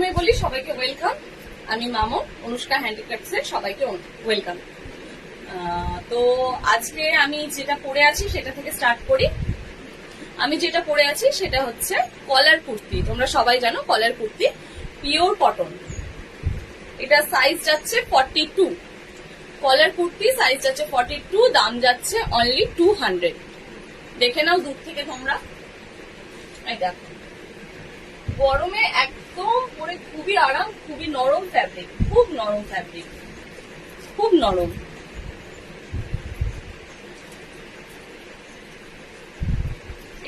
প্রথমে বলি সবাইকে ওয়েলকাম। আমি মামো, অনুষ্কা হ্যান্ডিক্রাফটস এর সবাইকে ওয়েলকাম। তো আজকে আমি যেটা পরে আছি সেটা থেকে স্টার্ট করি। আমি যেটা পরে আছি সেটা হচ্ছে কলার কুর্তি। তোমরা সবাই জানো কলার কুর্তি, পিওর কটন। এটা সাইজ যাচ্ছে 42। কলার কুর্তি সাইজ যাচ্ছে 42, দাম যাচ্ছে অনলি 200। দেখে নাও দূর থেকে তোমরা। এই দেখো, গরমে একদম পরে খুবই আরাম, খুবই নরম ফ্যাব্রিক, খুব নরম ফ্যাব্রিক, খুব নরম।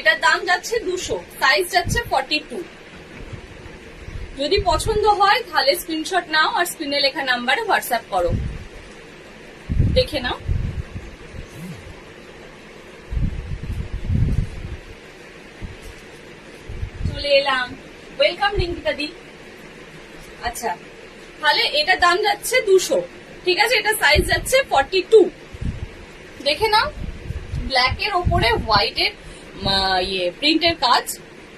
এটার দাম যাচ্ছে 200, সাইজ যাচ্ছে 42। যদি পছন্দ হয় তাহলে স্ক্রিনশট নাও আর স্ক্রিনে লেখা নাম্বারে হোয়াটসঅ্যাপ করো। দেখে নাও। চলে এলাম। ওয়েলকাম রিঙ্কিতা দি। আচ্ছা, তাহলে এটার দাম যাচ্ছে 200, ঠিক আছে। এটা সাইজ যাচ্ছে 42। দেখে নাও, ব্ল্যাক এর ওপরে হোয়াইট এর প্রিন্টের কাজ,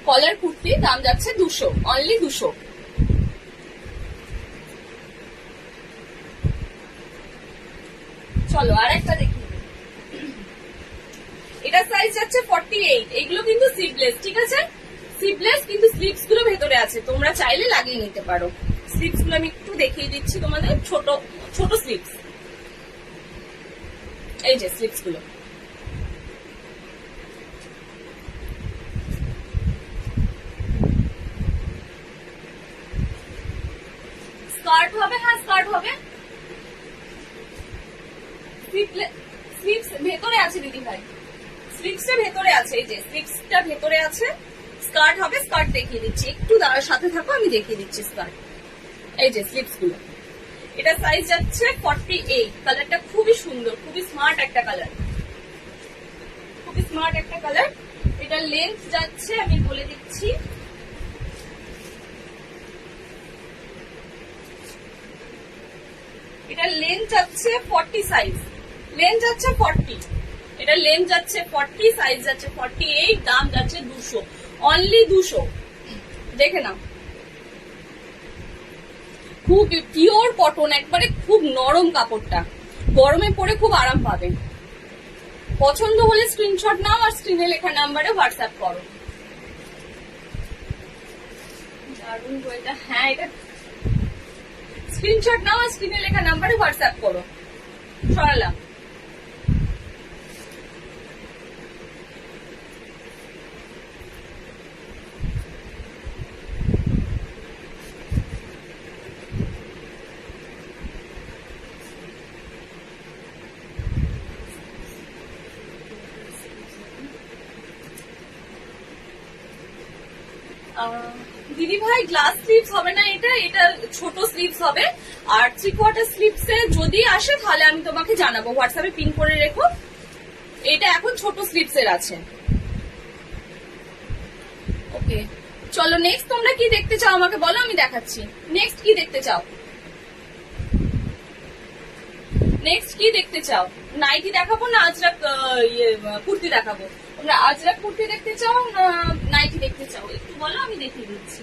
কলার কুর্তি, দাম যাচ্ছে 200, অনলি 200। চলো আর একটা দেখি। এটা সাইজ যাচ্ছে 48। এগুলো কিন্তু স্লিভলেস, ঠিক আছে, স্লিভলেস, কিন্তু স্লিভস গুলো ভেতরে আছে, তোমরা চাইলে লাগিয়ে নিতে পারো। স্লিভস গুলো আমি একটু দেখিয়ে দিচ্ছি তোমাদের, ছোট ছোট স্লিভস। এই যে স্লিভস গুলো, স্কার্ট হবে, হ্যাঁ স্কার্ট হবে। স্লিভস ভেতরে আছে দিদি ভাই, স্লিভসটা ভেতরে আছে, এই যে স্লিভসটা ভেতরে আছে। স্কার্ট হবে, স্কার্ট দেখিয়ে দিচ্ছি, একটু দাঁড়ার সাথে থাকো, আমি দেখিয়ে দিচ্ছি স্কার্ট। এই যে স্লিভস গুলো। এটা সাইজ যাচ্ছে 48। কালারটা খুবই সুন্দর, খুবই স্মার্ট একটা কালার, খুবই স্মার্ট একটা কালার। এটা লেন্থ যাচ্ছে, আমি বলে দিচ্ছি, এটা লেন্থ যাচ্ছে 40 সাইজ, লেন্থ যাচ্ছে 40। এটা লেন্থ যাচ্ছে 40, সাইজ যাচ্ছে 48, দাম যাচ্ছে 200, অনলি 200। দেখে নাও, খুব পিওর কটন, একবারে খুব নরম কাপড়টা, গরমে পরে খুব আরাম পাবে। পছন্দ হলে স্ক্রিনশট নাও আর স্ক্রিনে লেখা নাম্বারে হোয়াটসঅ্যাপ করো। দারুণ বইটা, হ্যাঁ এটা স্ক্রিনশট নাও আর স্ক্রিনে লেখা নাম্বারে হোয়াটসঅ্যাপ করো। সরালাম। দিদি ভাই গ্লাস স্লিভস হবে না, এটা এটা ছোট স্লিভস হবে। আর 3/4 স্লিভস এ যদি আসে তাহলে আমি তোমাকে জানাবো, হোয়াটসঅ্যাপে পিন করে রেখো। এটা এখন ছোট স্লিভস এর আছে। ওকে, চলো নেক্সট তোমরা কি দেখতে চাও আমাকে বলো, আমি দেখাচ্ছি। নেক্সট কি দেখতে চাও, নেক্সট কি দেখতে চাও? নাইটি দেখাবো না আজরাক কুর্তি দেখাবো? তোমরা আজরাক কুর্তি দেখতে চাও না নাইটি দেখতে চাও একটু বলো, আমি দেখিয়ে দিচ্ছি।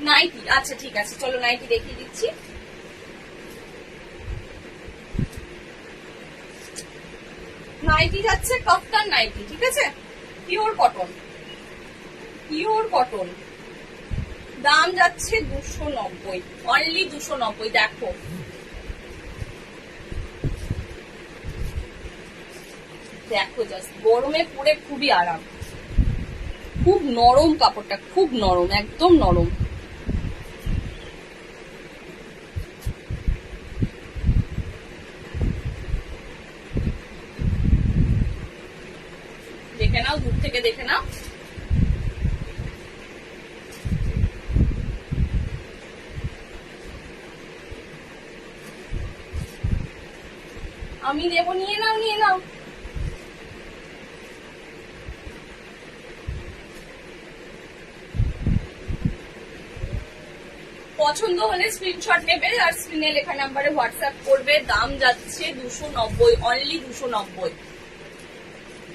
নাইটি, আচ্ছা ঠিক আছে, চলো নাইটি দেখিয়ে দিচ্ছি। নাইটি যাচ্ছে কাফতান নাইটি, ঠিক আছে, পিওর কটন, পিওর কটন, দাম যাচ্ছে 290, অনলি 290। দেখো দেখো, জাস্ট গরমে পরে খুবই আরাম, খুব নরম কাপড়টা, খুব নরম, একদম নরম। দেখে নাও, দূর থেকে দেখে নাও। আমি দেবো, নিয়ে নাও, নিয়ে নাও। পছন্দ হলে স্ক্রিনশট নেবে আর স্ক্রিনে লেখা নাম্বারে হোয়াটসঅ্যাপ করবে। দাম যাচ্ছে 290, অনলি 290।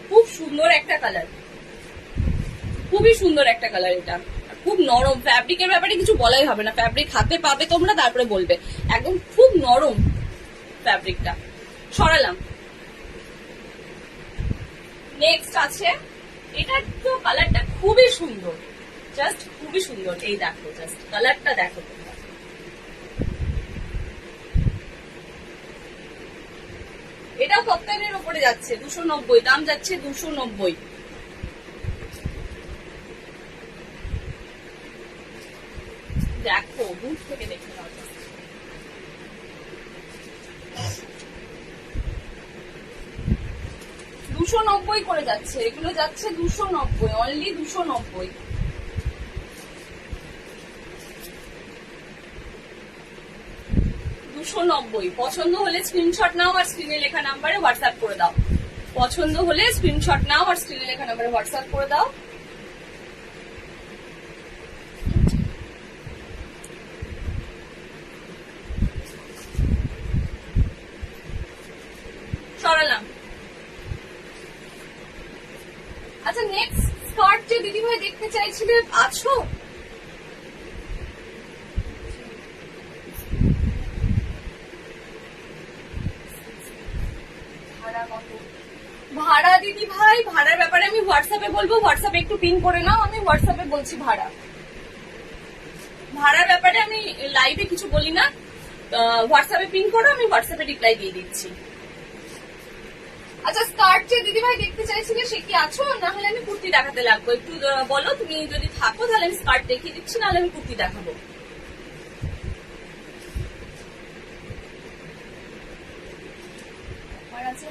খুব সুন্দর একটা কালার, খুবই সুন্দর একটা কালার। এটা খুব নরম, ফ্যাব্রিকের ব্যাপারে কিছু বলাই হবে না। ফ্যাব্রিক হাতে পাবে তোমরা, তারপরে বলবে। একদম খুব নরম ফ্যাব্রিকটা। সরালাম। নেক্সট আছে, এটা তো কালারটা খুবই সুন্দর, জাস্ট খুবই সুন্দর। এই দেখো, জাস্ট কালারটা দেখো তোমরা। এটাও কপ্তানের উপরে যাচ্ছে 290, দাম যাচ্ছে 290। দেখো, দূর থেকে দেখে নাও। 290 করে যাচ্ছে, এগুলো যাচ্ছে 290, অনলি 290। পছন্দ হলে স্ক্রিনশট নাও আর স্ক্রিনে লেখা নাম্বারে হোয়াটসঅ্যাপ করে দাও। পছন্দ হলে স্ক্রিনশট নাও আর স্ক্রিনে লেখা নাম্বারে হোয়াটসঅ্যাপ করে দাও। সরালাম। আচ্ছা, নেক্সট স্কার্ট যে দিদিভাই দেখতে চাইছিলে, আছো? ভাড়া দিদি ভাই, ভাড়ার ব্যাপারে আমি হোয়াটসঅ্যাপে বলবো। হোয়াটসঅ্যাপে একটু পিন করে নাও, আমি হোয়াটসঅ্যাপে বলছি। ভাড়ার ব্যাপারে আমি লাইভে কিছু বলি না। হোয়াটসঅ্যাপে পিন করো, আমি হোয়াটসঅ্যাপে রিপ্লাই দিয়ে দিচ্ছি। আচ্ছা, স্কার্ট যে দিদি ভাই দেখতে চাইছিলে, সে কি আছো? না হলে আমি কুর্তি দেখাতে লাগবো। একটু বলো, তুমি যদি থাকো তাহলে আমি স্কার্ট দেখিয়ে দিচ্ছি, নাহলে আমি কুর্তি দেখাবো।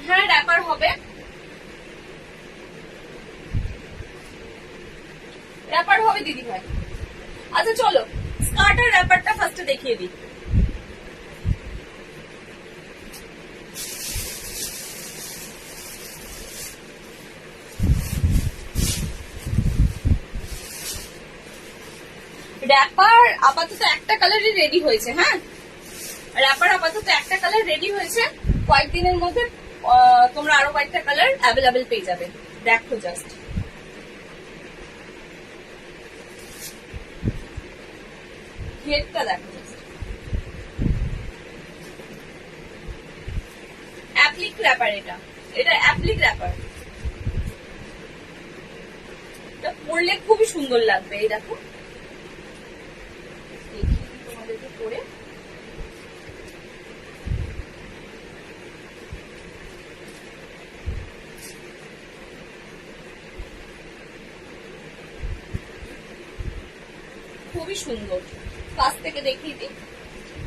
হ্যাঁ, র্যাপার হবে, র্যাপার হবে দিদি ভাই। আচ্ছা চলো, স্কার্ট আর র্যাপারটা ফার্স্টে দেখিয়ে দিই। র্যাপার আপাতত একটা কালারই রেডি হয়েছে। হ্যাঁ, র্যাপার আপাতত একটা কালার রেডি হয়েছে। কয়েকদিনের মধ্যে তোমরা আরো কয়েকটা কালার অ্যাভেলেবেল পেয়ে যাবে। দেখো জাস্ট, ঘেরটা দেখো। অ্যাপ্লিক র্যাপার, এটা অ্যাপ্লিক র্যাপার। এটা পরলে খুবই সুন্দর লাগবে। এই দেখো, দেখি তোমাদেরকে পরে। খুবই সুন্দর, কাছ থেকে দেখিয়ে দিই।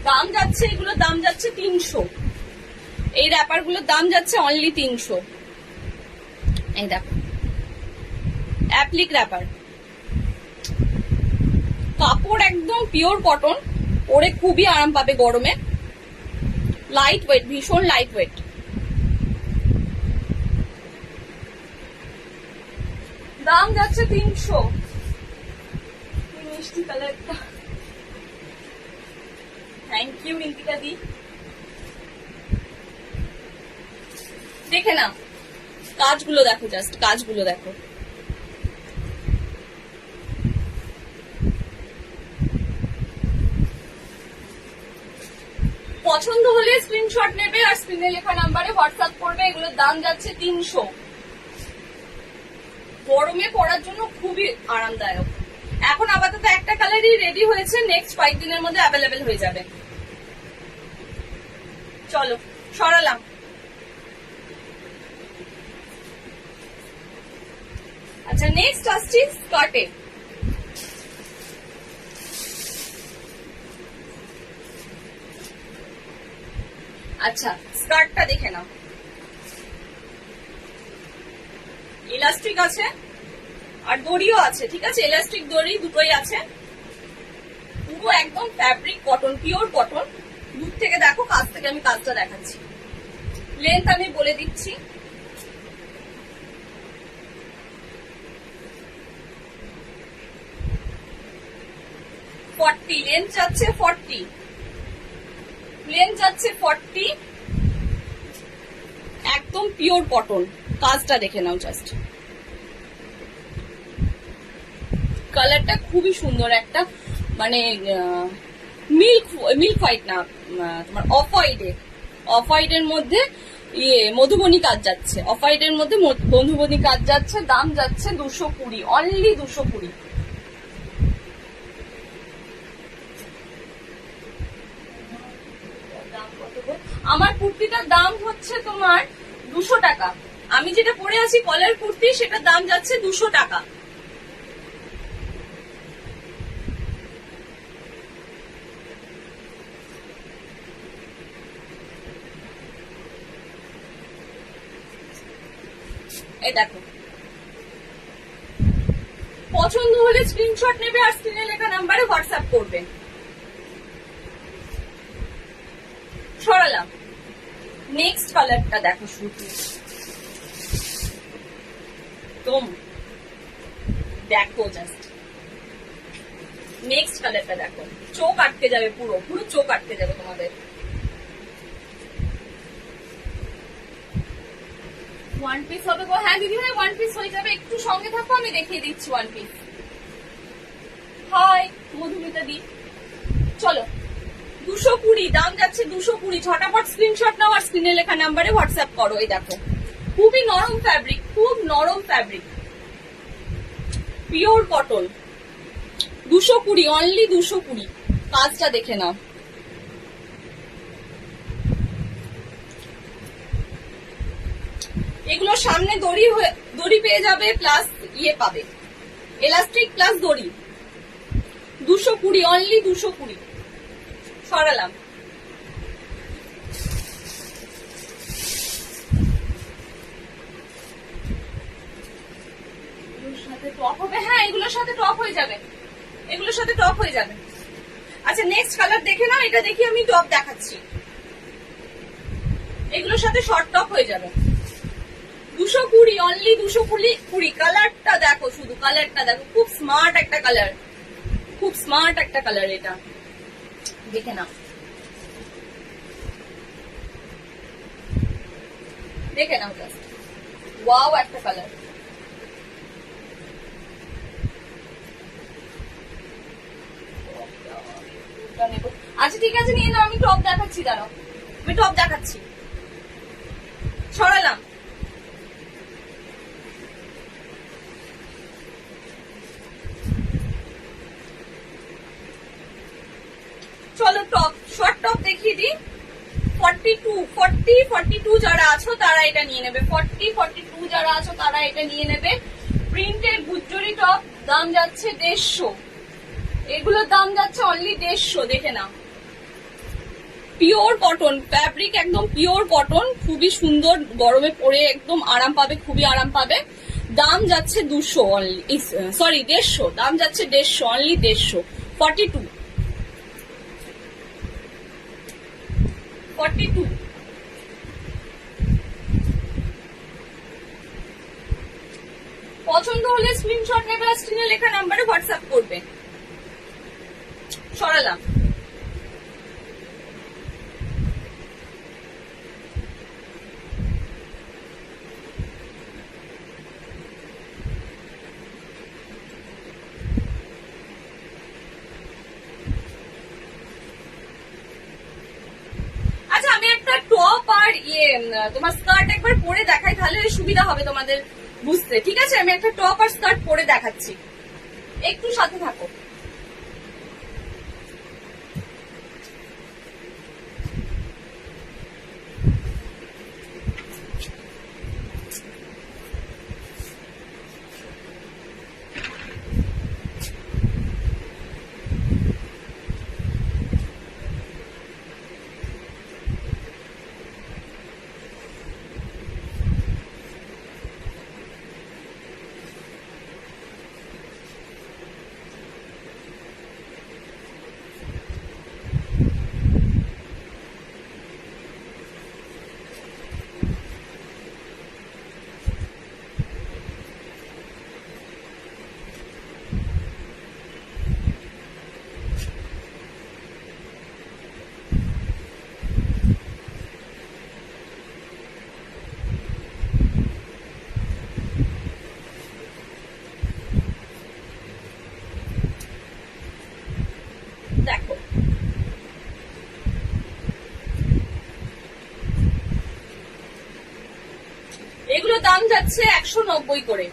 দাম যাচ্ছে, এগুলোর দাম যাচ্ছে 300। এই র্যাপার গুলোর দাম যাচ্ছে অনলি 300। এই দেখো, অ্যাপ্লিক র্যাপার, কাপড় একদম পিওর কটন, পরে খুবই আরাম পাবে গরমে। লাইট ওয়েট, ভীষণ লাইট ওয়েট। দাম যাচ্ছে 300। মিষ্টি কালারটা, থ্যাংক ইউ রিঙ্কিতা দি। দেখে না, কাজগুলো দেখো, জাস্ট কাজগুলো দেখো। পছন্দ হলে স্ক্রিনশট নেবে আর স্ক্রিনে লেখা নাম্বারে হোয়াটসঅ্যাপ করবে। এগুলোর দাম যাচ্ছে 300। গরমে পরার জন্য খুবই আরামদায়ক। এখন আপাতত একটা কালারই রেডি হয়েছে, নেক্সট কয়েকদিনের মধ্যে অ্যাভেলেবেল হয়ে যাবে। চলো, সরালাম। আচ্ছা, নেক্সট আসছি স্কার্টে। আচ্ছা, স্কার্টটা দেখে নাও। ইলাস্টিক আছে আর দড়িও আছে, ঠিক আছে? ইলাস্টিক দড়ি দুটোই আছে। পুরো একদম ফ্যাব্রিক কটন, পিওর কটন। দূর থেকে দেখো, কাছ থেকে আমি কাজটা দেখাচ্ছি। লেন্থ আমি বলে দিচ্ছি। 40 লেন্থ যাচ্ছে 40, লেন্থ যাচ্ছে 40, একদম পিওর কটন। কাজটা দেখে নাও জাস্ট, কালারটা খুবই সুন্দর, একটা মানে মিল্ক হোয়াইট না, তোমার অফ হোয়াইটের মধ্যে মধুবনী কাজ যাচ্ছে, অফ হোয়াইটের মধ্যে মধুবনী কাজ যাচ্ছে। দাম যাচ্ছে 220, অনলি 220। আমার কুর্তিটার দাম হচ্ছে তোমার 200 টাকা। আমি যেটা পরে আছি কলার কুর্তি, সেটার দাম যাচ্ছে 200 টাকা। এই দেখো, পছন্দ হলে স্ক্রিনশট নেবে আর স্ক্রিনে লেখা নাম্বারে হোয়াটসঅ্যাপ করবে। সরালাম। নেক্সট কালারটা দেখো, শুধু তোম দেখো জাস্ট, নেক্সট কালারটা দেখো, চোখ আটকে যাবে, পুরো পুরো চোখ আটকে যাবে তোমাদের। ওয়ান পিস হবে গো? হ্যাঁ দিদি ভাই, ওয়ান পিস হয়ে যাবে, একটু সঙ্গে থাকো, আমি দেখিয়ে দিচ্ছি ওয়ান পিস। হাই মধুমিতা দি, চলো 220, দাম যাচ্ছে 220। ঝটাপট স্ক্রিনশট নাও আর স্ক্রিনে লেখা নাম্বারে হোয়াটসঅ্যাপ করো। এই দেখো, খুবই নরম ফ্যাব্রিক, খুব নরম ফ্যাব্রিক, পিওর কটন। 220, অনলি 220। কাজটা দেখে নাও। এগুলো সামনে দড়ি পেয়ে যাবে, প্লাস ইয়ে পাবে, এলাস্টিক প্লাস দড়ি। 220, অনলি 220। সরালাম। টপ হবে, হ্যাঁ এগুলোর সাথে টপ হয়ে যাবে, এগুলোর সাথে টপ হয়ে যাবে। আচ্ছা নেক্সট কালার দেখে নাও, এটা দেখি আমি টপ দেখাচ্ছি। এগুলোর সাথে শর্ট টপ হয়ে যাবে। 220, অনলি 220। কালারটা দেখো, শুধু কালারটা দেখো, খুব স্মার্ট একটা কালার, খুব স্মার্ট একটা কালার। এটা দেখে নাও, দেখে নাও জাস্ট, ওয়াও একটা কালার। আচ্ছা ঠিক আছে, নিয়ে নাও, আমি টপ দেখাচ্ছি, দাঁড়াও আমি টপ দেখাচ্ছি। সরালাম। চলো টপ, শর্ট টপ দেখিয়ে দিই। 42 যারা আছো তারা এটা নিয়ে নেবে, 42 যারা আছো তারা এটা নিয়ে নেবে। প্রিন্টেড গুজ্জরি টপ, দাম যাচ্ছে 150, এগুলোর দাম যাচ্ছে অনলি 150। দেখে নাও, পিওর কটন ফ্যাব্রিক, একদম পিওর কটন, খুবই সুন্দর, গরমে পরে একদম আরাম পাবে, খুবই আরাম পাবে। দাম যাচ্ছে 200, অনলি সরি 150, দাম যাচ্ছে 150, অনলি 150। 42 পছন্দ হলে স্ক্রিনশট নেবে আর স্ক্রিনে লেখা নাম্বারে হোয়াটসঅ্যাপ করবে। সরালাম। টপ আর তোমার স্কার্ট একবার পরে দেখাই, তাহলে সুবিধা হবে তোমাদের বুঝতে। ঠিক আছে, আমি একটা টপ আর স্কার্ট পরে দেখাচ্ছি, একটু সাথে থাকো। এগুলো দাম যাচ্ছে 190 করে।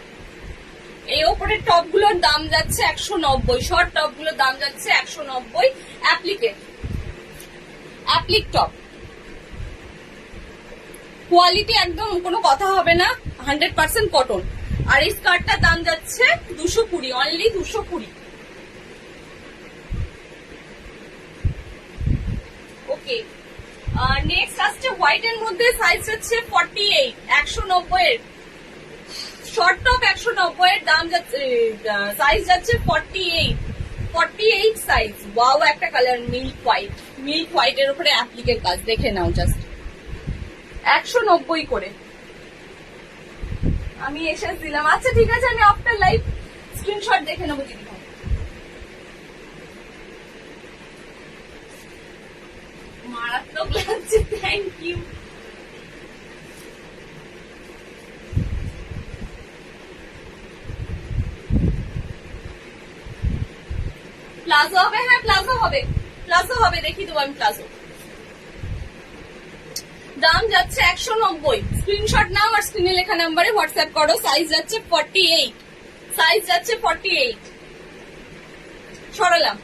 এই ওপরের টপ গুলোর দাম যাচ্ছে 190, শর্ট টপ গুলোর দাম যাচ্ছে 190। অ্যাপ্লিক টপ, কোয়ালিটি একদম কোনো কথা হবে না, 100% কটন। আর এই স্কার্টটার দাম যাচ্ছে 220, অনলি 220। ওকে, নেক্সট আসছে হোয়াইট এর মধ্যে, সাইজ যাচ্ছে 48, 190 এর শর্ট টপ, 190 এর দাম যাচ্ছে, সাইজ যাচ্ছে 48 সাইজ। ওয়াও, একটা কালার মিল্ক হোয়াইট এর উপরে অ্যাপ্লিকের কাজ, দেখে নাও জাস্ট। 190 করে আমি এসে দিলাম। আচ্ছা ঠিক আছে, আমি আফটার লাইভ স্ক্রিনশট দেখে নেবো দিদি। মারাত্মক লাগছে, থ্যাংক ইউ। প্লাজো হবে? হ্যাঁ প্লাজো হবে, দেখিয়ে দেবো আমি প্লাজো। দাম যাচ্ছে 190, স্ক্রিনশট নাও আর স্ক্রিনে লেখা নাম্বারে হোয়াটসঅ্যাপ করো। সাইজ যাচ্ছে 48, সরালাম।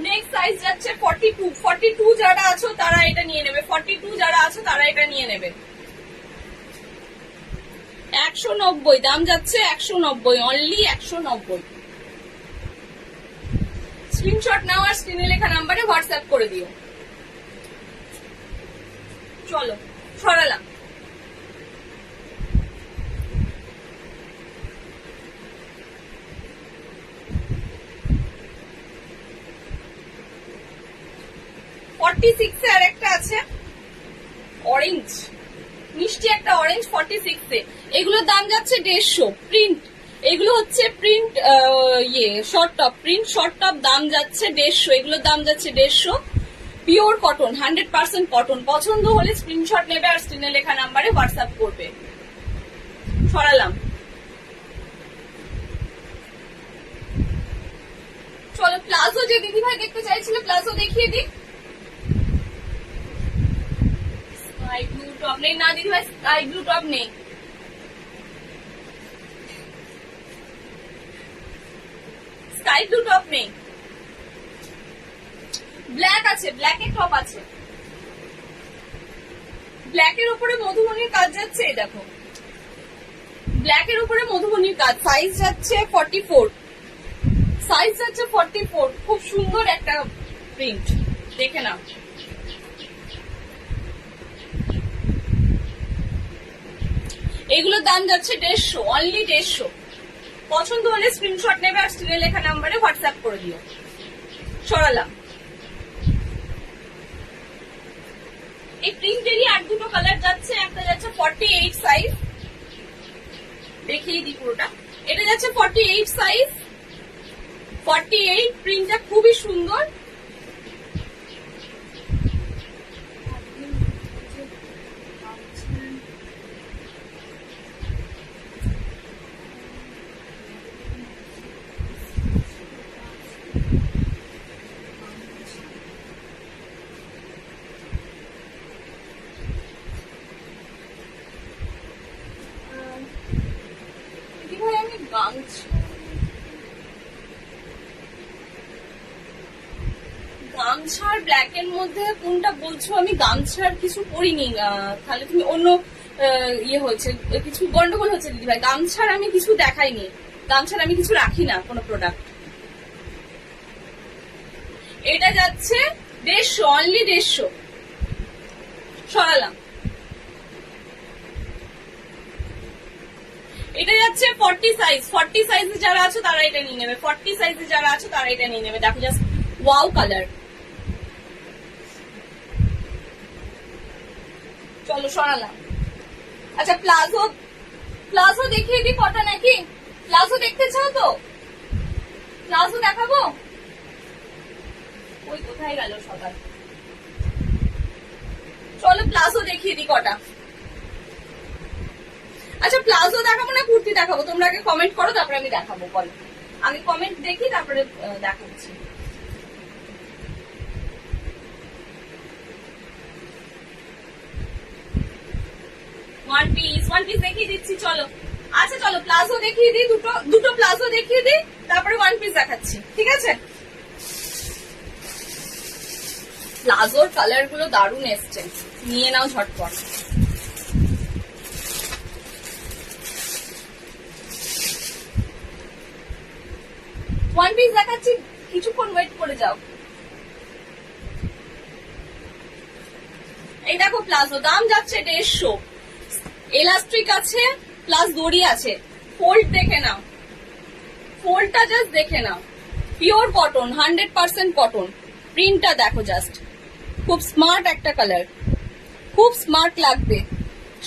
নেক্সট সাইজ যাচ্ছে 42 যারা আছো তারা এটা নিয়ে নেবে, 42 যারা আছো তারা এটা নিয়ে নেবে। 190, দাম যাচ্ছে 190, অনলি 190। স্ক্রিনশট নাও আর স্ক্রিনে লেখা নাম্বারে হোয়াটসঅ্যাপ করে দিও। চলো সরালাম। আর একটা আছে অরেঞ্জ, মিষ্টি একটা অরেঞ্জ, 46 এ। এগুলোর দাম যাচ্ছে 150। প্রিন্ট, এগুলো হচ্ছে প্রিন্ট শর্ট টপ, দাম যাচ্ছে 150। এগুলোর দাম যাচ্ছে 150। Pure cotton, 100% cotton. পছন্দ হলে স্ক্রিনশট নেবে আর স্ক্রিনে লেখা নাম্বারে হোয়াটসঅ্যাপ করবে। সরালাম। চলো প্লাজো যে দিদিভাই দেখতে চাইছিল, প্লাজো দেখিয়ে দিই। স্কাই ব্লু টপ নেই না দিদিভাই, স্কাই ব্লু টপ নেই। ব্ল্যাক আছে, ব্ল্যাকের টপ আছে। ব্ল্যাকের উপরে মধুবনীর কাজ যাচ্ছে, এই দেখো ব্ল্যাকের উপরে মধুবনীর কাজ। সাইজ যাচ্ছে 44, খুব সুন্দর একটা প্রিন্ট, দেখে নাও। এগুলোর দাম যাচ্ছে 150, অনলি 150। পছন্দ হলে স্ক্রিনশট নেবে আর স্ক্রিনে লেখা নাম্বারে হোয়াটসঅ্যাপ করে দিও। সরালাম। এই প্রিন্টেরই আর দুটো কালার যাচ্ছে, একটা যাচ্ছে 48 সাইজ, দেখিয়ে দিই পুরোটা। এটা যাচ্ছে 48 সাইজ, 48। প্রিন্টটা খুবই সুন্দর। গামছার ব্ল্যাক এর মধ্যে কোনটা বলছো? আমি গামছার কিছু পরিনি, তাহলে তুমি অন্য হয়েছে, কিছু গন্ডগোল হচ্ছে দিদি ভাই। গামছার আমি কিছু দেখাইনি, গামছার আমি কিছু রাখি না কোনো প্রোডাক্ট। এটা যাচ্ছে 150, অনলি 150। সরালাম। এটা যাচ্ছে 40 সাইজ, 40 সাইজে যারা আছো তারা এটা নিয়ে নেবে, 40 সাইজে যারা আছো তারা এটা নিয়ে নেবে। দেখো জাস্ট ওয়াও কালার। চলো সরালাম। আচ্ছা প্লাজো দেখিয়ে দিই কটা নাকি? প্লাজো দেখতে চাও তো? প্লাজো দেখাবো? ওই কোথায় গেল সকাল। চলো প্লাজো দেখিয়ে দিই কটা। আচ্ছা প্লাজো দেখাবো না কুর্তি দেখাবো? তোমরা আগে কমেন্ট করো, তারপরে আমি দেখাবো। বলো আগে কমেন্ট দেখি তারপরে দেখাচ্ছি। ওয়ান পিস দেখিয়ে দিচ্ছি, চলো। আচ্ছা চলো প্লাজো দেখিয়ে দিই, দুটো প্লাজো দেখিয়ে দিই, তারপরে ওয়ান পিস দেখাচ্ছি, ঠিক আছে? প্লাজোর কালার গুলো দারুণ এসছে, নিয়ে নাও ঝটপট। ওয়ান পিস দেখাচ্ছি, কিছুক্ষণ ওয়েট করে যাও। এই দেখো প্লাজো, দাম যাচ্ছে 150। এলাস্টিক আছে প্লাস দড়ি আছে। ফোল্ড দেখে নাও, ফোল্ডটা জাস্ট দেখে নাও। Pure cotton, 100% cotton. প্রিন্টটা দেখো জাস্ট, খুব স্মার্ট একটা কালার, খুব স্মার্ট লাগবে।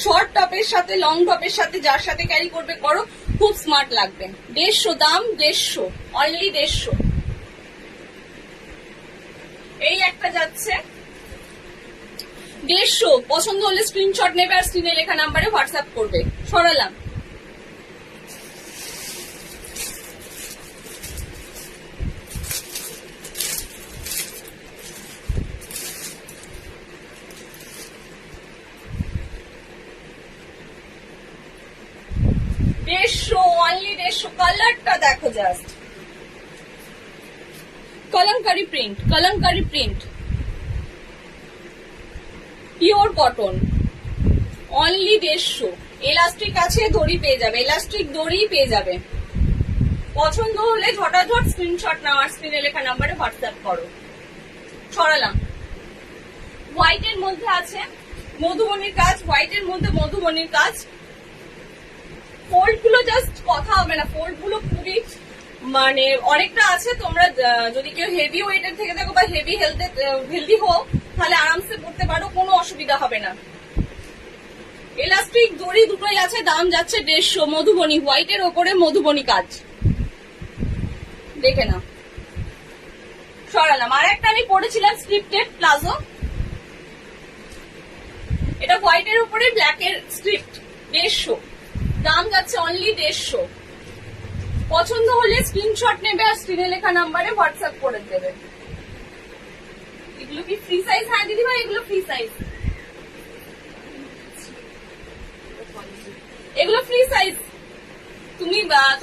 শর্ট টপের সাথে, লং টপের সাথে, যার সাথে ক্যারি করবে করো, খুব স্মার্ট লাগবে। 150, দাম 150, অনলি 150। এই একটা যাচ্ছে 150। পছন্দ হলে স্ক্রিনশট নেবে আর স্ক্রিনে লেখা নাম্বারে হোয়াটসঅ্যাপ করবে। সরালাম। অনলি 150। কালারটা দেখো just, kalamkari print, kalamkari print, pure cotton, only 150। Elastic আছে, দড়ি পেয়ে যাবে, এলাস্টিক দড়ি পেয়ে যাবে। পছন্দ হলে ঝটাঝট স্ক্রিনশট নাও আর স্ক্রিনে লেখা নাম্বারে হোয়াটসঅ্যাপ করো। সরালাম। হোয়াইটের মধ্যে আছে মধুবনির কাজ, হোয়াইটের মধ্যে মধুবনির কাজ। ফোল্ড গুলো জাস্ট কথা হবে না, ফোল্ড গুলো খুবই মানে অনেকটা আছে। তোমরা যদি কেউ হেভি ওয়েটের থেকে থাকো বা হেভি হেলদি হো, তাহলে আরামসে পড়তে পারো, কোনো অসুবিধা হবে না। এলাস্টিক দড়ি দুটোই আছে, দাম যাচ্ছে 150। মধুবনী, হোয়াইটের ওপরে মধুবনী কাজ, দেখে নাও। সরালাম। আর একটা আমি পড়েছিলাম স্ক্রিপ্টেড প্লাজো, এটা হোয়াইটের উপরে ব্ল্যাকের স্ক্রিপ্ট, 150, দাম যাচ্ছে অনলি 150। পছন্দ হলে স্ক্রিনশট নেবে আর স্ক্রিনে লেখা নাম্বারে হোয়াটসঅ্যাপ করে দেবে। এগুলো কি ফ্রি সাইজ? হ্যাঁ দিদি ভাই, এগুলো ফ্রি সাইজ, এগুলো ফ্রি সাইজ।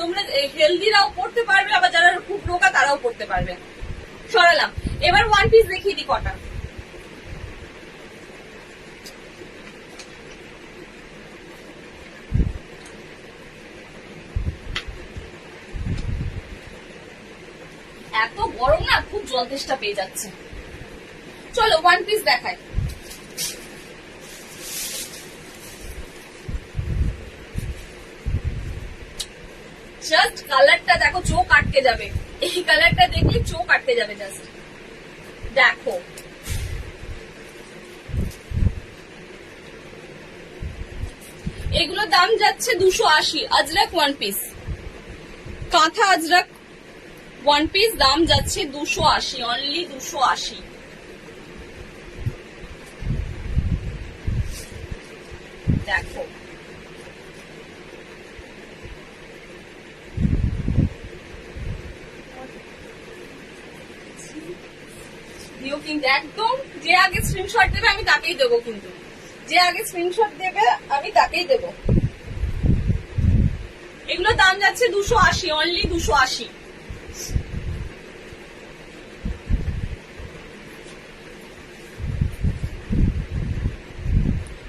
তোমরা হেলদিরাও পড়তে পারবে, আবার যারা খুব রোগা তারাও পড়তে পারবে। সরালাম। এবার ওয়ান পিস দেখিয়ে দিই কটা। এত গরম না, খুব জল তেষ্টা পেয়ে যাচ্ছে। চলো ওয়ান পিস দেখায়। জাস্ট কালারটা দেখো, চোখ আটকে যাবে। এই কালারটা দেখলে চোখ আটকে যাবে। জাস্ট দেখো, এগুলো দাম যাচ্ছে 280। আজরাক ওয়ান পিস, কাঁথা আজরাক ওয়ান পিস, দাম যাচ্ছে 280, অনলি 280। দেখো দিও কিন্তু একদম। যে আগে স্ক্রিনশট দেবে আমি তাকেই দেবো, কিন্তু যে আগে স্ক্রিনশট দেবে আমি তাকেই দেবো। এগুলো দাম যাচ্ছে 280, অনলি 280।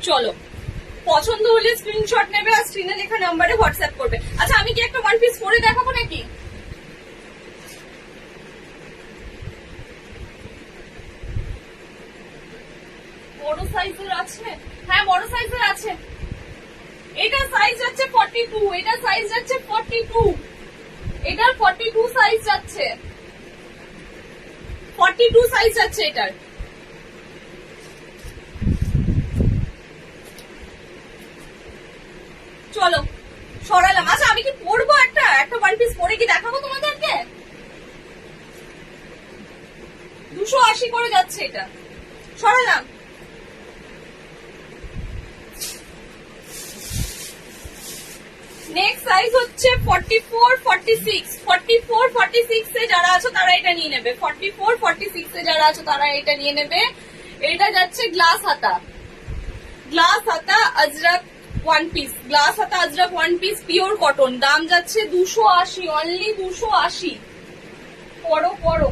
চলো, পছন্দ হলে স্ক্রিনশট নেবে আর স্ক্রিনে লেখা নাম্বারে হোয়াটসঅ্যাপ করবে। আচ্ছা আমি কি একটা ওয়ান পিস পরে দেখাবো নাকি? বড় সাইজের আছে? হ্যাঁ বড় সাইজের আছে। এটা সাইজ যাচ্ছে 42, এটা সাইজ যাচ্ছে 42, এটার 42 সাইজ যাচ্ছে, 42 সাইজ যাচ্ছে এটার। চলো সরালাম। আচ্ছা আমি কি পরবো একটা ওয়ান পিস পরে কি দেখাবো তোমাদেরকে? 280 করে যাচ্ছে এটা। সরালাম। নেক্সট সাইজ হচ্ছে 44 46 44 46 এ যারা আছো তারা এটা নিয়ে নেবে। 44 46 এ যারা আছো তারা এটা নিয়ে নেবে। এটা যাচ্ছে গ্লাস হাতা, গ্লাস হাতা আজরাক ওয়ান পিস, গ্লাস হাতা Ajrak one piece pure cotton. দাম যাচ্ছে 280, অনলি 280। পরো পরো,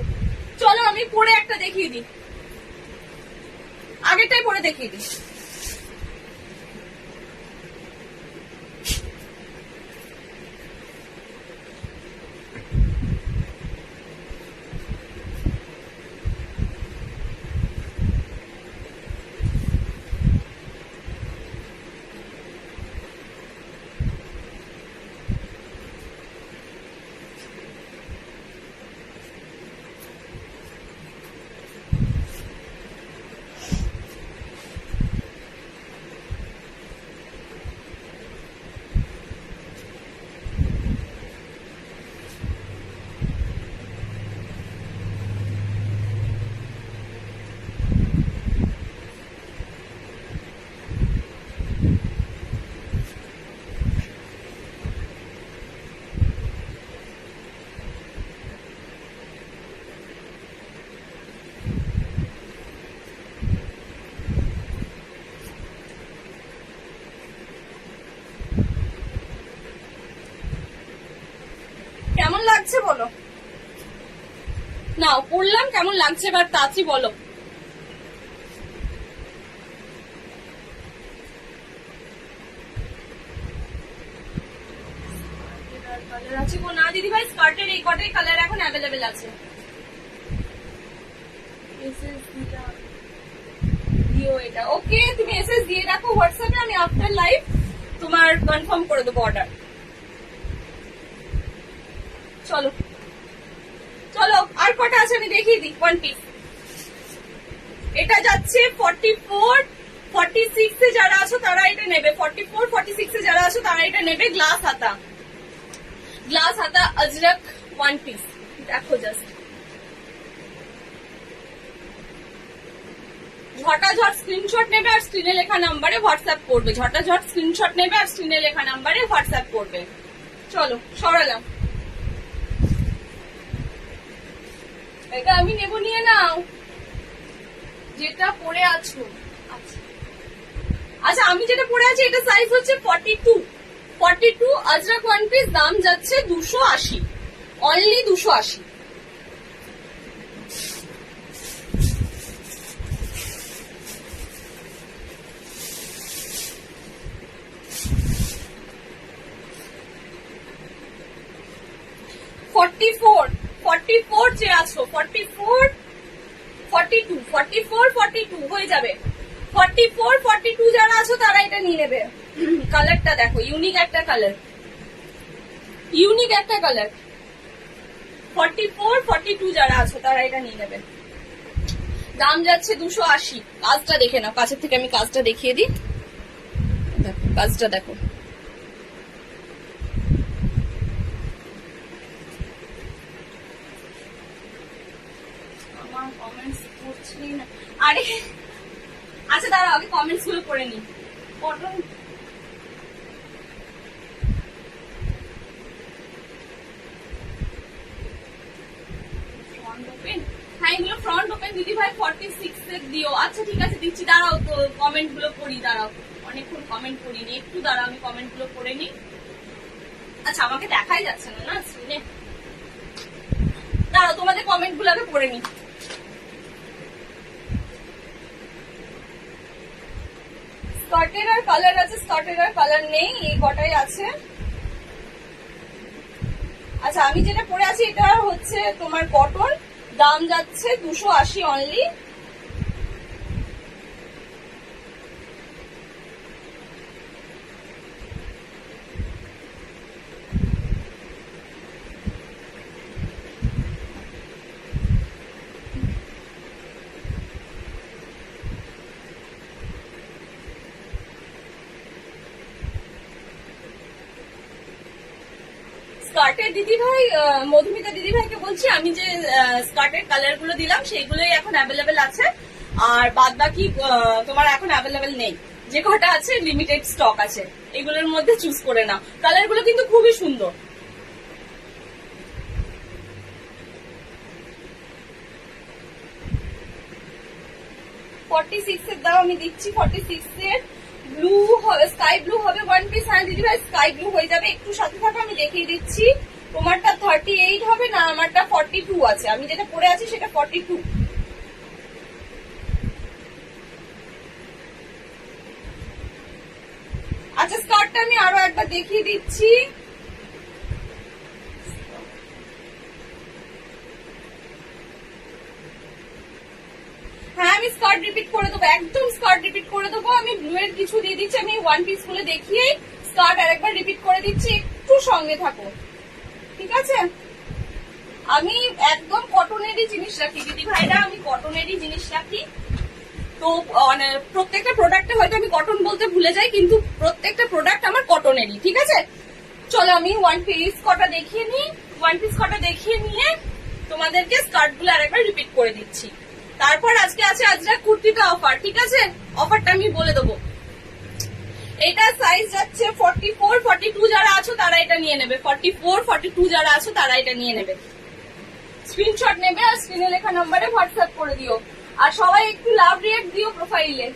চলো আমি পরে একটা দেখিয়ে দিই, আগেরটাই পরে দেখিয়ে দিই। কেমন লাগছে বলো, নাও পড়লাম কেমন লাগছে এবার তাঁচি বলো। আছে গো না দিদি ভাই, স্কার্টের এই কটাই কালার এখন অ্যাভেলেবেল আছে। দিও এটা, ওকে তুমি এসএস দিয়ে রাখো হোয়াটসঅ্যাপে, আমি আফটার লাইভ তোমার কনফার্ম করে দেবো অর্ডার। চলো চলো আর কটা আছে আমি দেখিয়ে দিই। ওয়ান পিস এটা যাচ্ছে 44 46 এ যারা আছো তারা এটা নেবে। 44 46 এ যারা আছো তারা এটা নেবে। গ্লাস হাতা, গ্লাস হাতা আজরাক ওয়ান পিস, দেখো জাস্ট ঝটাঝট স্ক্রিনশট নেবে আর স্ক্রিনে লেখা নাম্বারে হোয়াটসঅ্যাপ করবে। ঝটাঝট স্ক্রিনশট নেবে আর স্ক্রিনে লেখা নাম্বারে হোয়াটসঅ্যাপ করবে। চলো সরালাম, এটা আমি নেব, নিয়ে নাও যেটা পরে আছো। আচ্ছা আমি যেটা পরে আছি এটা সাইজ হচ্ছে 42 42 আজরাক ওয়ান পিস, দাম যাচ্ছে 280, অনলি 280। যে আছো 44 42 44 42 হয়ে যাবে। 44 42 যারা আছো তারা এটা নিয়ে নেবে। কালারটা দেখো, ইউনিক একটা কালার, ইউনিক একটা কালার। 44 42 যারা আছো তারা এটা নিয়ে নেবে। দাম যাচ্ছে 280। কাজটা দেখে নাও, কাছের থেকে আমি কাজটা দেখিয়ে দিই, কাজটা দেখো। আরে আচ্ছা দাঁড়াও আগে কমেন্টস গুলো পড়ে নি। কটন হ্যাঁ এগুলো ফ্রন্ট ওপেন দিদি ভাই 46 এর দিও। আচ্ছা ঠিক আছে দিচ্ছি, দাঁড়াও তো কমেন্ট গুলো পড়ি, দাঁড়াও অনেকক্ষণ কমেন্ট পড়িনি, একটু দাঁড়াও আমি কমেন্ট গুলো পড়ে নি। আচ্ছা আমাকে দেখাই যাচ্ছে না না স্ক্রিনে, দাঁড়াও তোমাদের কমেন্ট গুলো আগে পড়ে নি। স্কার্টের আর কালার আছে, স্কার্টের আর কালার নেই, এই কটাই আছে। আচ্ছা আমি যেটা পরে আছি এটা হচ্ছে তোমার কটন, দাম যাচ্ছে 280 অনলি। স্কার্টের দিদি ভাই, মধুমিতা দিদি ভাইকে বলছি, আমি যে স্কার্টের কালার গুলো দিলাম সেইগুলোই এখন অ্যাভেলেবেল আছে, আর বাদ বাকি তোমার এখন অ্যাভেলেবেল নেই। যে কটা আছে লিমিটেড স্টক আছে, এগুলোর মধ্যে চুজ করে নাও। কালার গুলো কিন্তু খুবই সুন্দর। এর দাও আমি দিচ্ছি 46 এর ব্লু স্কাই ব্লু হবে ওয়ান পিস। হ্যাঁ দিদি ভাই স্কাই ব্লু হয়ে যাবে, একটু সাথে থাকো আমি দেখিয়ে দিচ্ছি। তোমারটা 38 হবে না, আমারটা 42 আছে, আমি যেটা পরে আছি সেটা 42। আচ্ছা স্কার্টটা আমি আরো একবার দেখিয়ে দিচ্ছি। হ্যাঁ আমি স্কার্ট রিপিট করে দেবো, একদম স্কার্ট রিপিট করে দেবো। আমি ব্লু এর কিছু দিয়ে দিচ্ছি, আমি ওয়ান পিস গুলো দেখিয়ে স্কার্ট আরেকবার রিপিট করে দিচ্ছি, একটু সঙ্গে থাকো, ঠিক আছে? আমি একদম কটনেরই জিনিস রাখি দিদি ভাইরা, আমি কটনেরই জিনিস রাখি। তো মানে প্রত্যেকটা প্রোডাক্টে হয়তো আমি কটন বলতে ভুলে যাই, কিন্তু প্রত্যেকটা প্রোডাক্ট আমার কটনেরই, ঠিক আছে? চলো আমি ওয়ান পিস কটা দেখিয়ে নিই, ওয়ান পিস কটা দেখিয়ে নিয়ে তোমাদেরকে স্কার্ট গুলো আরেকবার রিপিট করে দিচ্ছি। তারপর আজকে আছে আজরাক কুর্তিটা অফার, ঠিক আছে? অফারটা আমি বলে দেবো। এটা সাইজ যাচ্ছে 44, 42 যারা আছো তারা এটা নিয়ে নেবে। 44, 42 যারা আছো তারা এটা নিয়ে নেবে। স্ক্রিনশট নেবে আর স্ক্রিনে লেখা নম্বরে হোয়াটসঅ্যাপ করে দিও। আর সবাই একটু লাভ রিয়েক্ট দিও প্রোফাইলে।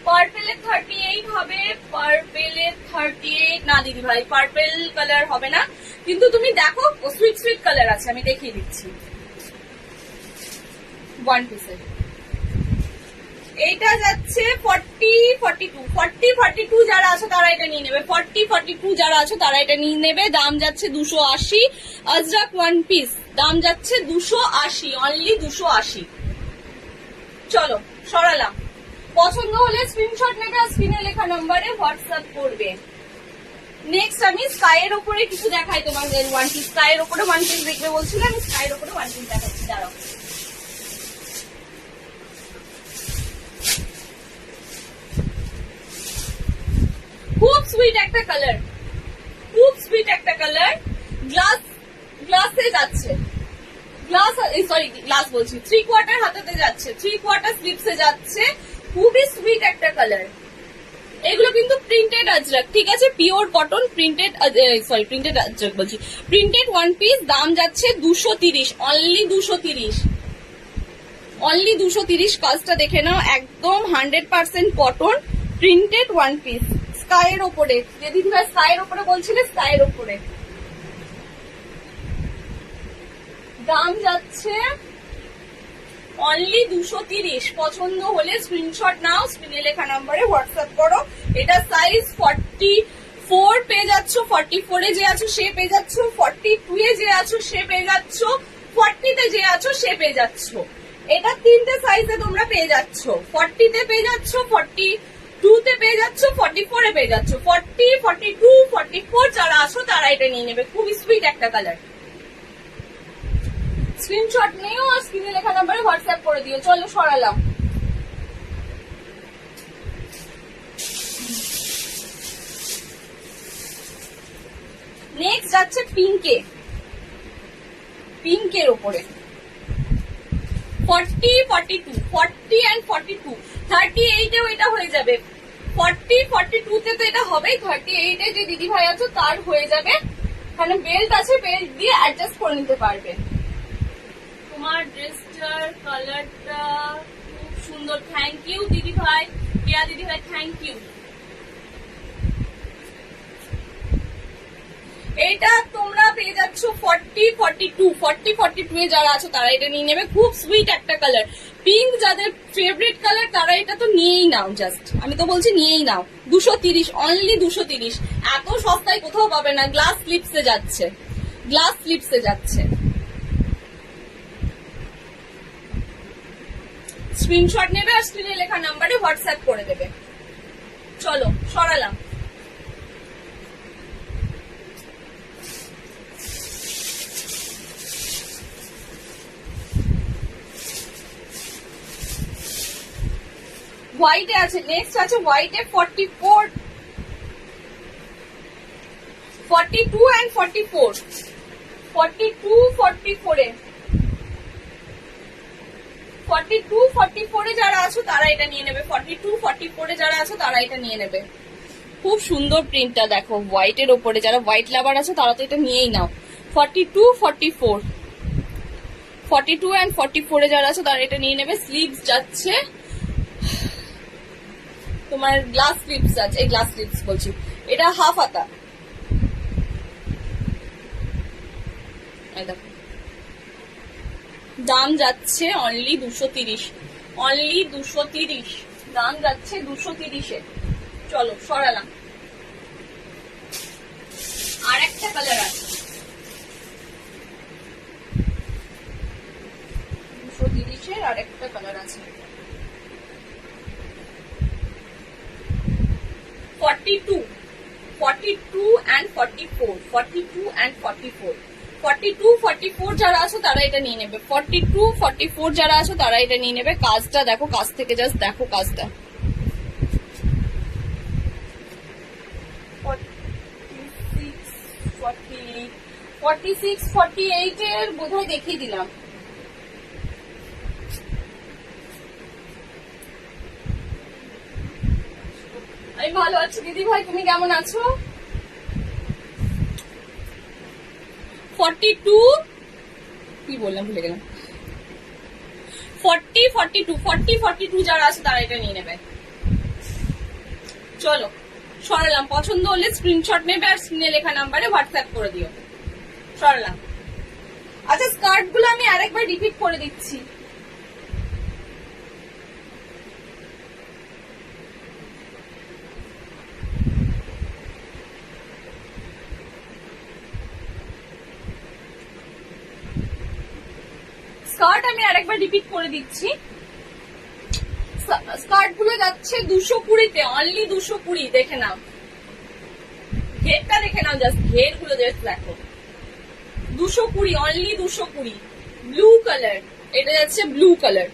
পার্পেলের 38 হবে, পার্পেলের 38 না দিদি ভাই, পার্পেল কালার হবে না, কিন্তু তুমি দেখো সুইট সুইট কালার আছে, আমি দেখিয়ে দিচ্ছি। ওয়ান পিসের এইটা যাচ্ছে 40, 42, 40, 42 যারা আছো তারা এটা নিয়ে নেবে। 40, 42 যারা আছো তারা এটা নিয়ে নেবে। দাম যাচ্ছে 280। আজরাক ওয়ান পিস দাম যাচ্ছে 280, অনলি 280। চলো সরালাম। পছন্দ হলে স্ক্রিনশট নেবে আর স্ক্রিনে লেখা নম্বরে হোয়াটসঅ্যাপ করবে। নেক্সট আমি স্কাইয়ের উপরে কিছু দেখাই তোমাদের। ওয়ান পিস স্কাইয়ের উপরে ওয়ান পিস দেখবে বলছিলে, আমি স্কাইয়ের উপরে ওয়ান পিস দেখাচ্ছি, দাঁড়াও। খুব সুইট একটা কালার, খুব সুইট একটা কালার। গ্লাসে যাচ্ছে, গ্লাস বলছি, 3/4 হাতাতে যাচ্ছে, 3/4 স্লিপসে যাচ্ছে। খুবই সুইট একটা কালার। এগুলো কিন্তু প্রিন্টেড আজরাক, ঠিক আছে? Pure cotton printed, printed Ajrak বলছি, প্রিন্টেড ওয়ান পিস। দাম যাচ্ছে 230, অনলি 230, অনলি 230। কাজটা দেখে নাও, একদম 100% কটন প্রিন্টেড ওয়ান পিস। স্কাইয়ের ওপরে, যেদিন ভাই স্কাইয়ের ওপরে বলছিলে, স্কাইয়ের ওপরে। দাম যাচ্ছে অনলি 230। পছন্দ হলে স্ক্রিনশট নাও, স্ক্রিনে লেখা নম্বরে হোয়াটসঅ্যাপ করো। এটা সাইজ 44 পেয়ে যাচ্ছ, 44 এ যে আছো সে পেয়ে যাচ্ছ, 42 এ যে আছো সে পেয়ে যাচ্ছ, 40 তে যে আছো সে পেয়ে যাচ্ছ। এটা তিনটে সাইজে তোমরা পেয়ে যাচ্ছ। 40 তে পেয়ে যাচ্ছ, 42 তে পেয়ে যাচ্ছ, 44 এ পেয়ে যাচ্ছ। 40, 42, 44 যারা আছো তারা এটা নিয়ে নেবে। খুবই সুইট একটা কালার। স্ক্রিনশট নিও আর স্ক্রিনে লেখা নম্বরে হোয়াটসঅ্যাপ করে দিও। চলো সরালাম। নেক্সট যাচ্ছে পিঙ্কে, পিঙ্কের উপরে 40, 42, 40 and 42, 38 এও এটা হয়ে যাবে। 40, 42 তে তো এটা হবেই, 38 এ যে দিদি ভাই আছো তার হয়ে যাবে। এখানে বেল্ট আছে, বেল্ট দিয়ে অ্যাডজাস্ট করে নিতে পারবে। তোমার ড্রেসটার কালারটা খুব সুন্দর, থ্যাংক ইউ দিদি ভাই, কেয়া দিদি ভাই, থ্যাংক ইউ। এটা তোমরা পেয়ে যাচ্ছ 40, 42, 40, 42 এ যারা আছো তারা এটা নিয়ে নেবে। খুব সুইট একটা কালার, পিঙ্ক যাদের ফেভারিট কালার তারা এটা তো নিয়েই নাও। জাস্ট আমি তো বলছি নিয়েই নাও। 230, অনলি 230। এত সস্তায় কোথাও পাবে না। গ্লাস স্লিপসে যাচ্ছে, গ্লাস স্লিপসে যাচ্ছে। স্ক্রিনশট নেবে আর স্ক্রিনে লেখা নাম্বারে হোয়াটসঅ্যাপ করে দেবে। চলো সরালাম। হোয়াইটে আছে, নেক্সট আছে হোয়াইটে 44, 42 and 44, 42, 44 এ 42 44 এ যারা আছো তারা এটা নিয়ে নেবে, 42 44 এ যারা আছো তারা এটা নিয়ে নেবে। খুব সুন্দর প্রিন্টটা দেখো, হোয়াইটের ওপরে, যারা হোয়াইট লাভার আছে তারা তো এটা নিয়েই নাও। 42 44 42 এন্ড 44 এ যারা আছে তারা এটা নিয়ে নেবে। স্লিভস যাচ্ছে তোমার গ্লাস স্লিভস আছে, এই গ্লাস স্লিভস বলছি, এটা হাফ হাতা। দাম যাচ্ছে অনলি 230, অনলি 230, দাম যাচ্ছে 230 এ। চলো সরালাম। আর একটা কালার আছে 230 এর, আর একটা কালার আছে 42 and 44, 42 and 44, 42 44 যারা আছো তারা এটা নিয়ে নেবে। 42 44 যারা আছো তারা এটা নিয়ে নেবে। কাজটা দেখো, কাজ থেকে জাস্ট দেখো কাজটা। 46 48 এর বোধহয় দেখিয়ে দিলাম। আমি ভালো আছি দিদি ভাই, তুমি কেমন আছো? 42 কি বললাম ভুলে গেলাম। 40 42 যারা আছে তারা এটা নিয়ে নেবে। চলো সরালাম। পছন্দ হলে স্ক্রিনশট নেবে আর স্ক্রিনে লেখা নাম্বারে হোয়াটসঅ্যাপ করে দিও। সরালাম। আচ্ছা, স্কার্ট গুলো আমি আরেকবার রিপিট করে দিচ্ছি। স্কার্ট আমি আরেকবার রিপিট করে দিচ্ছি। স্কার্ট গুলো যাচ্ছে 220-তে, অনলি 220। দেখে নাও, ঘেরটা দেখে নাও, জাস্ট ঘের গুলো জাস্ট দেখো। 220, অনলি 220। ব্লু কালার, এটা যাচ্ছে ব্লু কালার।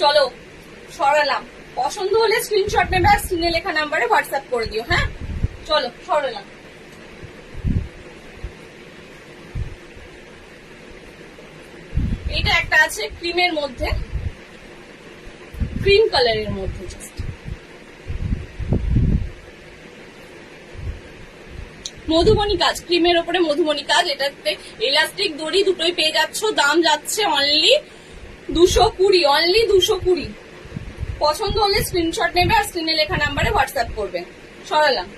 চলো সরালাম। পছন্দ হলে স্ক্রিনশট নেবে আর স্ক্রিনে লেখা নাম্বারে হোয়াটসঅ্যাপ করে দিও। হ্যাঁ চলো সরালাম। এটা একটা আছে ক্রিমের মধ্যে, ক্রিম কালারের মধ্যে, জাস্ট মধুবনী কাজ, ক্রিমের ওপরে মধুবনী কাজ। এটাতে ইলাস্টিক দড়ি দুটোই পেয়ে যাচ্ছ। দাম যাচ্ছে অনলি 220, অনলি 220। পছন্দ হলে স্ক্রিনশট নেবে আর স্ক্রিনে লেখা নাম্বারে হোয়াটসঅ্যাপ করবে। সরালাম।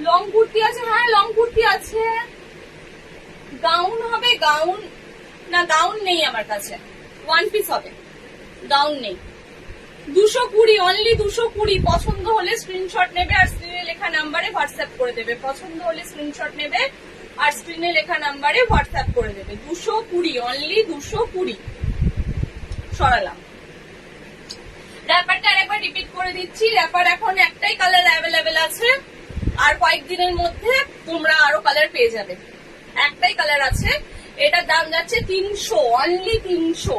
লং কুর্তি আছে, হ্যাঁ লং কুর্তি আছে। গাউন হবে, গাউন না, গাউন নেই আমার কাছে, ওয়ান পিস হবে, গাউন নেই। 220, অনলি 220। পছন্দ হলে স্ক্রিনশট নেবে আর স্ক্রিনে লেখা নাম্বারে হোয়াটসঅ্যাপ করে দেবে। পছন্দ হলে স্ক্রিনশট নেবে আর স্ক্রিনে লেখা নাম্বারে হোয়াটসঅ্যাপ করে দেবে। 220, অনলি 220। সরালাম। র্যাপারটা আরেকবার রিপিট করে দিচ্ছি। র্যাপার এখন একটাই কালার অ্যাভেলেবেল আছে, আর কয়েকদিনের মধ্যে তোমরা আরো কালার পেয়ে যাবে। একটাই কালার আছে। এটার দাম যাচ্ছে 300, অনলি 300।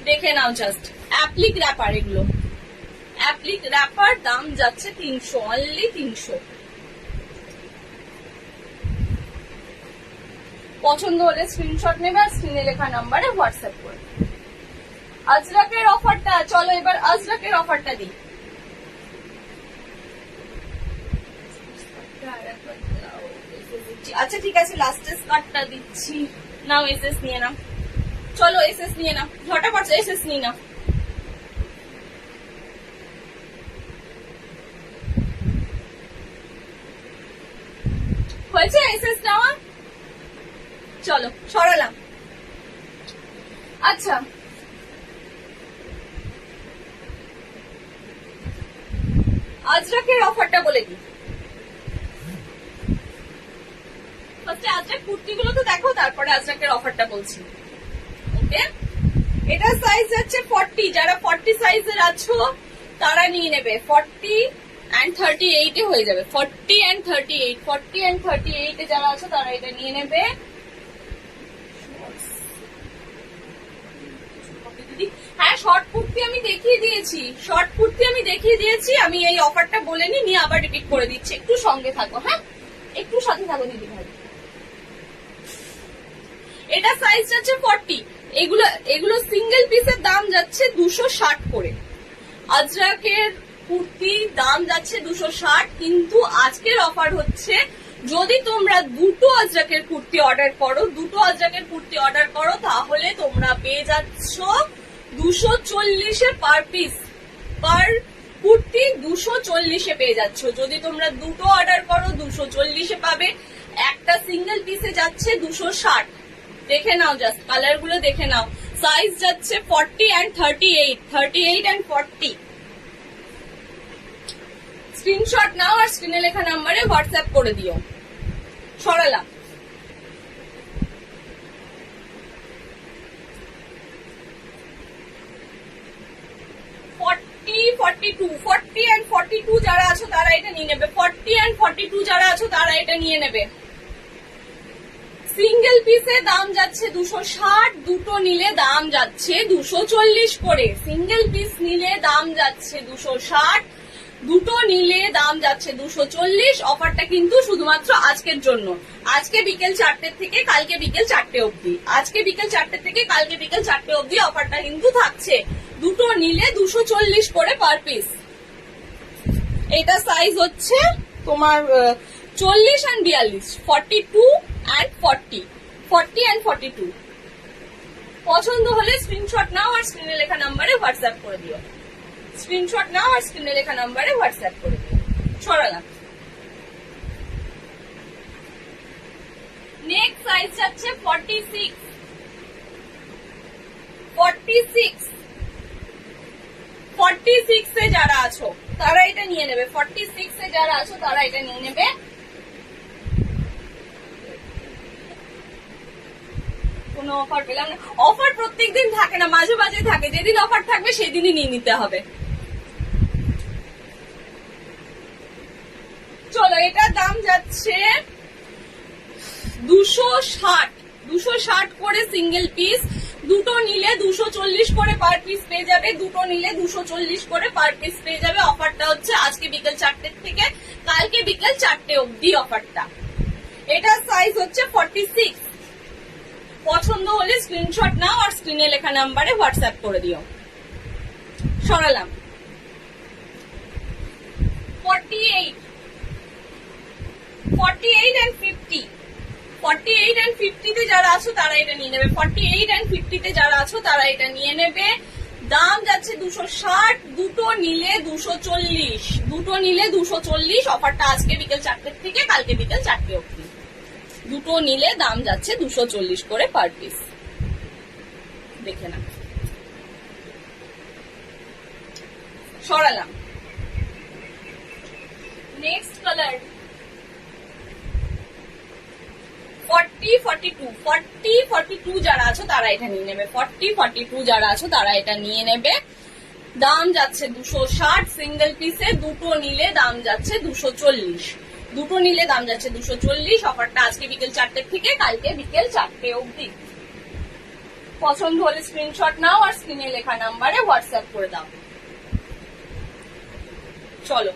দেখে নাও জাস্ট। অ্যাপ্লিক র্যাপার, এগুলো অ্যাপ্লিক র্যাপার, দাম যাচ্ছে 300, অনলি 300। পছন্দ হলে স্ক্রিনশট নেবে আর স্ক্রিনে লেখা নাম্বারে হোয়াটসঅ্যাপ করবে। আজরাকের অফারটা, চলো এবার আজরাকের অফারটা দিই। আচ্ছা ঠিক আছে, লাস্টের স্কার্টটা দিচ্ছি। নাও এসএস নিয়ে নাও। চলো এসএস নিয়ে নাও, ঝটাপট এসএস নিয়ে নাও। হয়েছে এসএস নেওয়া? চলো সরালাম। আচ্ছা আজরাকের অফারটা বলে দিই। ফার্স্টে আজরাক কুর্তিগুলো তো দেখো, তারপরে আজরাকের অফারটা বলছি। ওকে, এটা সাইজ যাচ্ছে 40। যারা 40 সাইজের আছো তারা নিয়ে নেবে। 40 অ্যান্ড 38 এ হয়ে যাবে। 40 অ্যান্ড 38, 40 অ্যান্ড 38 এ যারা আছো তারা এটা নিয়ে নেবে। হ্যাঁ, শর্ট কুর্তি আমি দেখিয়ে দিয়েছি, শর্ট কুর্তি আমি দেখিয়ে দিয়েছি। আমি এই অফারটা বলে নিয়ে আবার রিপিট করে দিচ্ছি, একটু সঙ্গে থাকো। হ্যাঁ, একটু সাথে থাকো দিদি ভাই। এটা সাইজ যাচ্ছে 40। এগুলো সিঙ্গেল পিসের দাম যাচ্ছে 260 করে। আজরাকের কুর্তি দাম যাচ্ছে 260, কিন্তু আজকের অফার হচ্ছে যদি তোমরা দুটো আজরাকের কুর্তি অর্ডার করো তাহলে তোমরা পেয়ে যাচ্ছ 240 পার পিস, পার কুর্তি 240 পেয়ে যাচ্ছ। যদি তোমরা দুটো অর্ডার করো 240 পাবে। একটা সিঙ্গেল পিসে যাচ্ছে 260। দেখে নাও, জাস্ট কালার গুলো দেখে নাও। সাইজ যাচ্ছে 40 অ্যান্ড 38, 38 অ্যান্ড 40। স্ক্রিনশট নাও আর স্ক্রিনে লেখা নাম্বারে হোয়াটসঅ্যাপ করে দিও। সরালাম। ফর্টি অ্যান্ড 42 যারা আছো তারা এটা নিয়ে নেবে। 40 অ্যান্ড 42 যারা আছো তারা এটা নিয়ে নেবে। সিঙ্গেল পিসে দাম যাচ্ছে 260, দুটো নিলে দাম যাচ্ছে 240 করে। সিঙ্গেল পিস নিলে দাম যাচ্ছে 260, দুটো নিলে দাম যাচ্ছে 240। অফারটা কিন্তু শুধুমাত্র আজকের জন্য, আজকে বিকেল 4টে থেকে কালকে বিকেল 4টে অবধি। আজকে বিকেল 4টে থেকে কালকে বিকেল 4টে অবধি অফারটা কিন্তু থাকছে। দুটো নিলে 240 করে পার পিস। এটা সাইজ হচ্ছে তোমার 40 অ্যান্ড 42, 42 অ্যান্ড 40, 40 অ্যান্ড 42। পছন্দ হলে স্ক্রিনশট নাও আর স্ক্রিনে লেখা নাম্বারে হোয়াটসঅ্যাপ করে দিও। স্ক্রিনশট নাও আর স্ক্রিনে লেখা নাম্বারে হোয়াটসঅ্যাপ করে দিও। সরালাম। নেক্সট সাইজ যাচ্ছে 46, 46, 46 এ যারা আছো তারা এটা নিয়ে নেবে। 46 এ যারা আছো তারা এটা নিয়ে নেবে। কোনো অফার পেলাম না। অফার প্রত্যেকদিন থাকে না, মাঝে মাঝে থাকে। যেদিন অফার থাকবে সেদিনই নিয়ে নিতে হবে। চলো, এটার দাম যাচ্ছে 260, 260 করে সিঙ্গেল পিস। দুটো নিলে 240 করে পার পিস পেয়ে যাবে। দুটো নিলে 240 করে পার পিস পেয়ে যাবে। অফারটা হচ্ছে আজকে বিকেল 4টে থেকে কালকে বিকেল 4টে অবধি অফারটা। এটা সাইজ হচ্ছে 46। পছন্দ হলে স্ক্রিনশট নাও আর স্ক্রিনে লেখা নাম্বারে হোয়াটসঅ্যাপ করে দিও। সরালাম। 48, 48 and 50, 48 and 50 তে যারা আছো তারা এটা নিয়ে নেবে। 48 and 50 তে যারা আছো তারা এটা নিয়ে নেবে। দাম যাচ্ছে 260, দুটো নিলে 240, দুটো নিলে 240। অফারটা আজকে বিকেল 4টে থেকে কালকে বিকেল 4টে অবধি। দুটো নিলে দাম যাচ্ছে 240 করে পার পিস। দেখে না। সরালাম। নেক্সট কালার 40, 42, 40, 42 যারা আছো তারা এটা নিয়ে নেবে। 40, 42 যারা আছো তারা এটা নিয়ে নেবে। দাম যাচ্ছে 260 সিঙ্গেল পিসে। দুটো নিলে দাম যাচ্ছে 240, দুটো নিলে দাম যাচ্ছে 240। অফারটা আজকে বিকেল 4টে থেকে কালকে বিকেল 4টে অবধি। পছন্দ হলে স্ক্রিনশট নাও আর স্ক্রিনে লেখা নাম্বারে হোয়াটসঅ্যাপ করে দাও। চলো,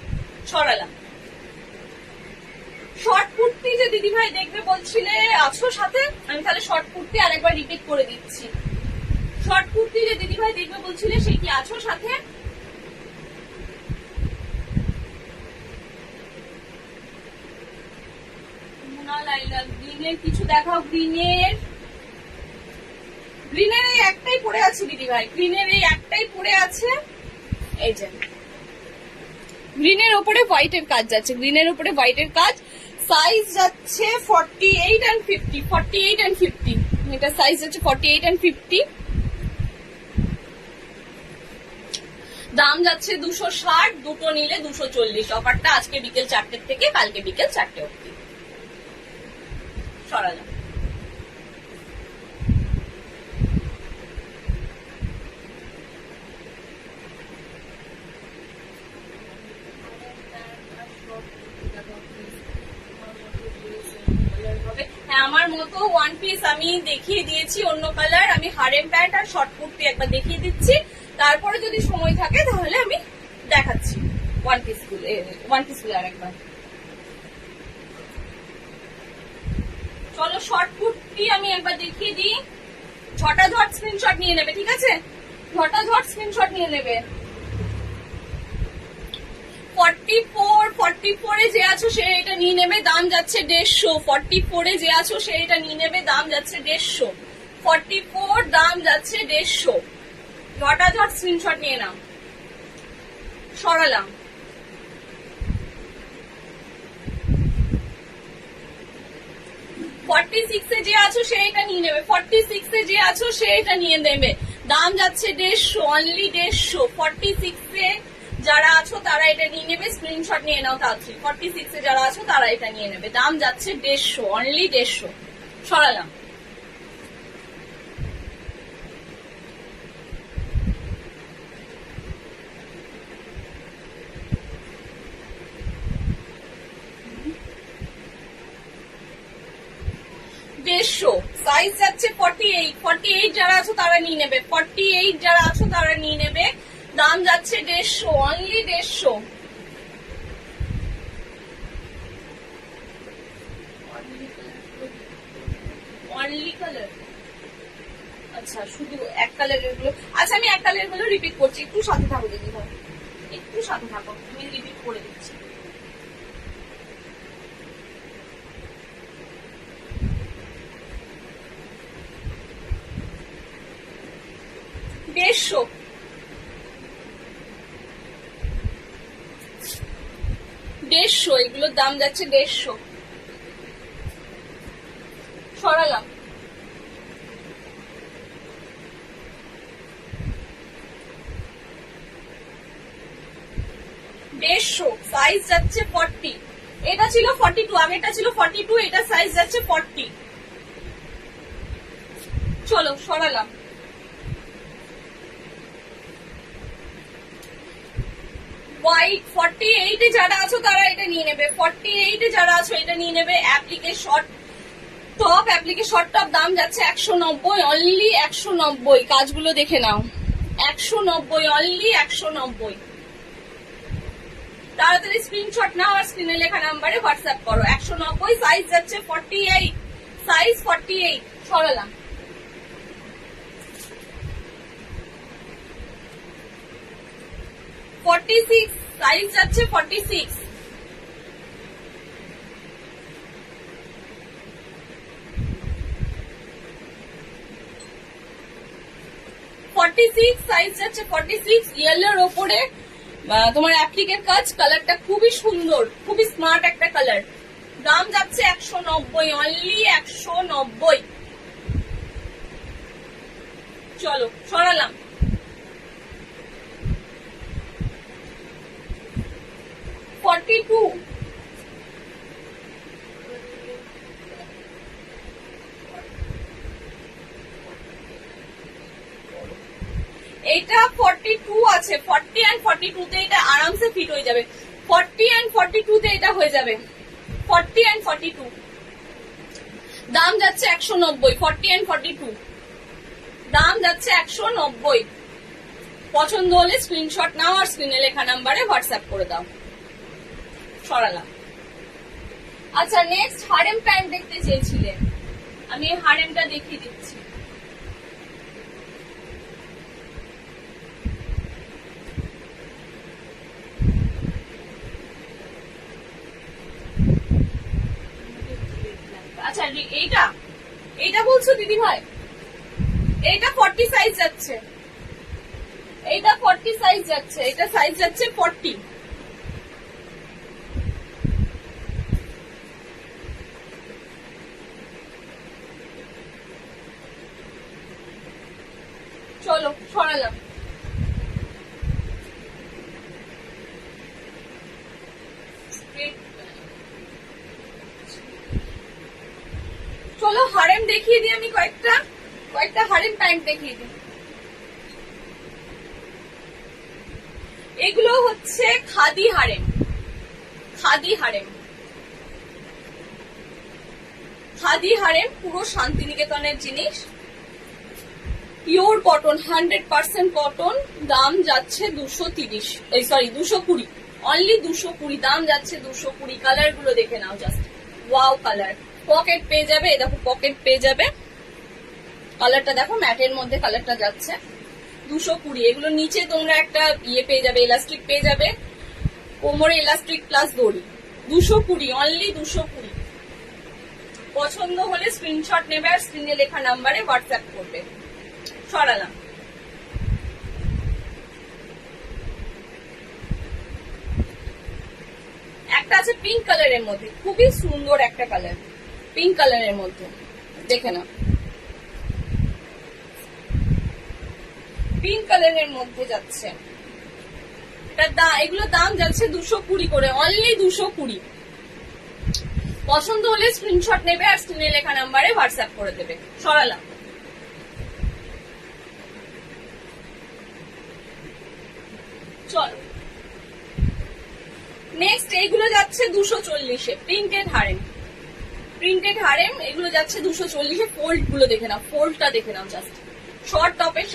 সরালাম। শর্ট কুর্তি যে দিদি ভাই দেখবে বলছিলে আছো সাথে, আমি তাহলে শর্ট কুর্তি আরেকবার রিপিট করে দিচ্ছি। শর্ট কুর্তি যে দিদি ভাই দেখবে বলছিলে সে কি আছো সাথে? গ্রিনের কিছু দেখাও। গ্রিনের এই একটাই পড়ে আছে দিদি ভাই, গ্রিনের এই একটাই পড়ে আছে। এই যে গ্রিনের উপরে হোয়াইটের কাজ যাচ্ছে, গ্রিনের উপরে হোয়াইটের কাজ। সাইজ যাচ্ছে 48 and 50, 48 and 50। এটা সাইজ যাচ্ছে 48 and 50। দাম যাচ্ছে 260, দুটো নিলে 240। অফারটা আজকে বিকেল 4টে থেকে কালকে বিকেল 4টে অবধি। সরালাম। হবে। হ্যাঁ, আমার মতো ওয়ান পিস আমি দেখিয়ে দিয়েছি অন্য কালার, আমি হারেম প্যান্ট আর শর্ট কুর্তি একবার দেখিয়ে দিচ্ছি, তারপরে যদি সময় থাকে তাহলে আমি দেখাচ্ছি ওয়ান পিসগুলো আর একবার। চলো শর্ট কুর্তি আমি একবার দেখিয়ে দিই, ঝটাঝট স্ক্রিনশট নিয়ে নেবে, ঠিক আছে? ঝটাঝট স্ক্রিনশট নিয়ে নেবে। 44 এ যে আছো সে এটা নিয়ে নেবে, দাম যাচ্ছে 150। 44 এ যে আছো সে এটা নিয়ে নেবে, দাম যাচ্ছে 150। 44 দাম যাচ্ছে 150। ঝটাঝট স্ক্রিনশট নিয়ে নাও। সরালাম। 46 এ যে আছো সে এটা নিয়ে নেবে, 46 এ যে আছো সে এটা নিয়ে নেবে, দাম যাচ্ছে 150, অনলি 150। 46 এ যারা আছো তারা এটা নিয়ে নেবে, স্ক্রিনশট নিয়ে নাও তাড়াতাড়ি। 46 এ যারা আছো তারা এটা নিয়ে নেবে, দাম যাচ্ছে 150, অনলি 150। সরালাম। সাইজ যাচ্ছে 48। 48 যারা আছো তারা নিয়ে নেবে, 48 যারা আছো তারা নিয়ে নেবে, দাম যাচ্ছে 150, অনলি 150। অনলি কালার, আচ্ছা শুধু এক কালারের গুলো। আচ্ছা আমি এক কালারের গুলো রিপিট করছি, একটু সাথে থাকো দিদি ভাই, একটু সাথে থাকো, আমি রিপিট করে দিচ্ছি। দেড়শো, এগুলোর দাম যাচ্ছে 150। সরালাম। 150, সাইজ যাচ্ছে 40। এটা ছিল 42, আগেটা ছিল 42, এটা সাইজ যাচ্ছে 40। চলো সরালাম। হোয়াইট 48 এ যারা আছো তারা এটা নিয়ে নেবে, 48 এ যারা আছো এটা নিয়ে নেবে। অ্যাপ্লিকে শর্ট টপ দাম যাচ্ছে 190, অনলি 190। কাজগুলো দেখে নাও, 190, অনলি 190। তাড়াতাড়ি স্ক্রিনশট নাও আর স্ক্রিনে লেখা নাম্বারে হোয়াটসঅ্যাপ করো। 190, সাইজ যাচ্ছে 48, সাইজ 48। সরালাম। 46, সাইজ যাচ্ছে 46। 46, সাইজ যাচ্ছে 46। ইয়েলোর ওপরে তোমার অ্যাপ্লিকের কাজ, কালারটা খুবই সুন্দর, খুবই স্মার্ট একটা কালার, দাম যাচ্ছে 190, অনলি 190। চলো সরালাম। 42, এটা 42 আছে, 40 and 42 তে এটা আরামসে ফিট হয়ে যাবে, 40 and 42 তে এটা হয়ে যাবে, 40 and 42। দাম যাচ্ছে 190, 40 and 42 দাম যাচ্ছে 190। পছন্দ হলে স্ক্রিনশট নাও আর স্ক্রিনে লেখা নাম্বারে হোয়াটসঅ্যাপ করে দাও। সরালাম। আচ্ছা নেক্সট হারেম প্যান্ট দেখতে চেয়েছিলে, আমি হারেমটা দেখিয়ে দিচ্ছি। আচ্ছা এইটা বলছো দিদি ভাই, এইটা 40 সাইজ যাচ্ছে, এইটা 40 সাইজ যাচ্ছে, এটা সাইজ যাচ্ছে 40। চলো সরালাম। চলো হারেম দেখিয়ে দিই, আমি কয়েকটা হারেম প্যান্ট দেখিয়ে দিই। এগুলো হচ্ছে khadi harem, khadi harem. Khadi harem, পুরো শান্তিনিকেতনের জিনিস, পিওর কটন, 100% কটন। দাম যাচ্ছে 230, সরি 220, অনলি 220, দাম যাচ্ছে 220। কালার গুলো দেখে নাও, জাস্ট ওয়াও কালার। পকেট পেয়ে যাবে, এই দেখো পকেট পেয়ে যাবে। কালারটা দেখো, ম্যাটের মধ্যে কালারটা যাচ্ছে 220। এগুলো নিচে তোমরা একটা ইয়ে পেয়ে যাবে, এলাস্টিক পেয়ে যাবে, কোমরে এলাস্টিক প্লাস দড়ি। 220, অনলি 220। পছন্দ হলে স্ক্রিনশট নেবে আর স্ক্রিনে লেখা নাম্বারে হোয়াটসঅ্যাপ করবে। সরালাম। একটা আছে পিঙ্ক কালারের মধ্যে, খুবই সুন্দর একটা কালার, পিঙ্ক কালারের মধ্যে, দেখে না, পিঙ্ক কালারের মধ্যে যাচ্ছে। এগুলো দাম যাচ্ছে 220 করে, অনলি 220। পছন্দ হলে স্ক্রিনশট নেবে আর স্ক্রিনে লেখা নাম্বারে হোয়াটসঅ্যাপ করে দেবে। সরালাম। চলো নেক্সট, এইগুলো যাচ্ছে 240-এ, প্রিন্টেড হারেম, প্রিন্টেড হারেম, এগুলো যাচ্ছে 240-এ। ফোল্ড গুলো দেখে নাও, ফোল্ডটা দেখে নাও, জাস্ট শর্ট টপের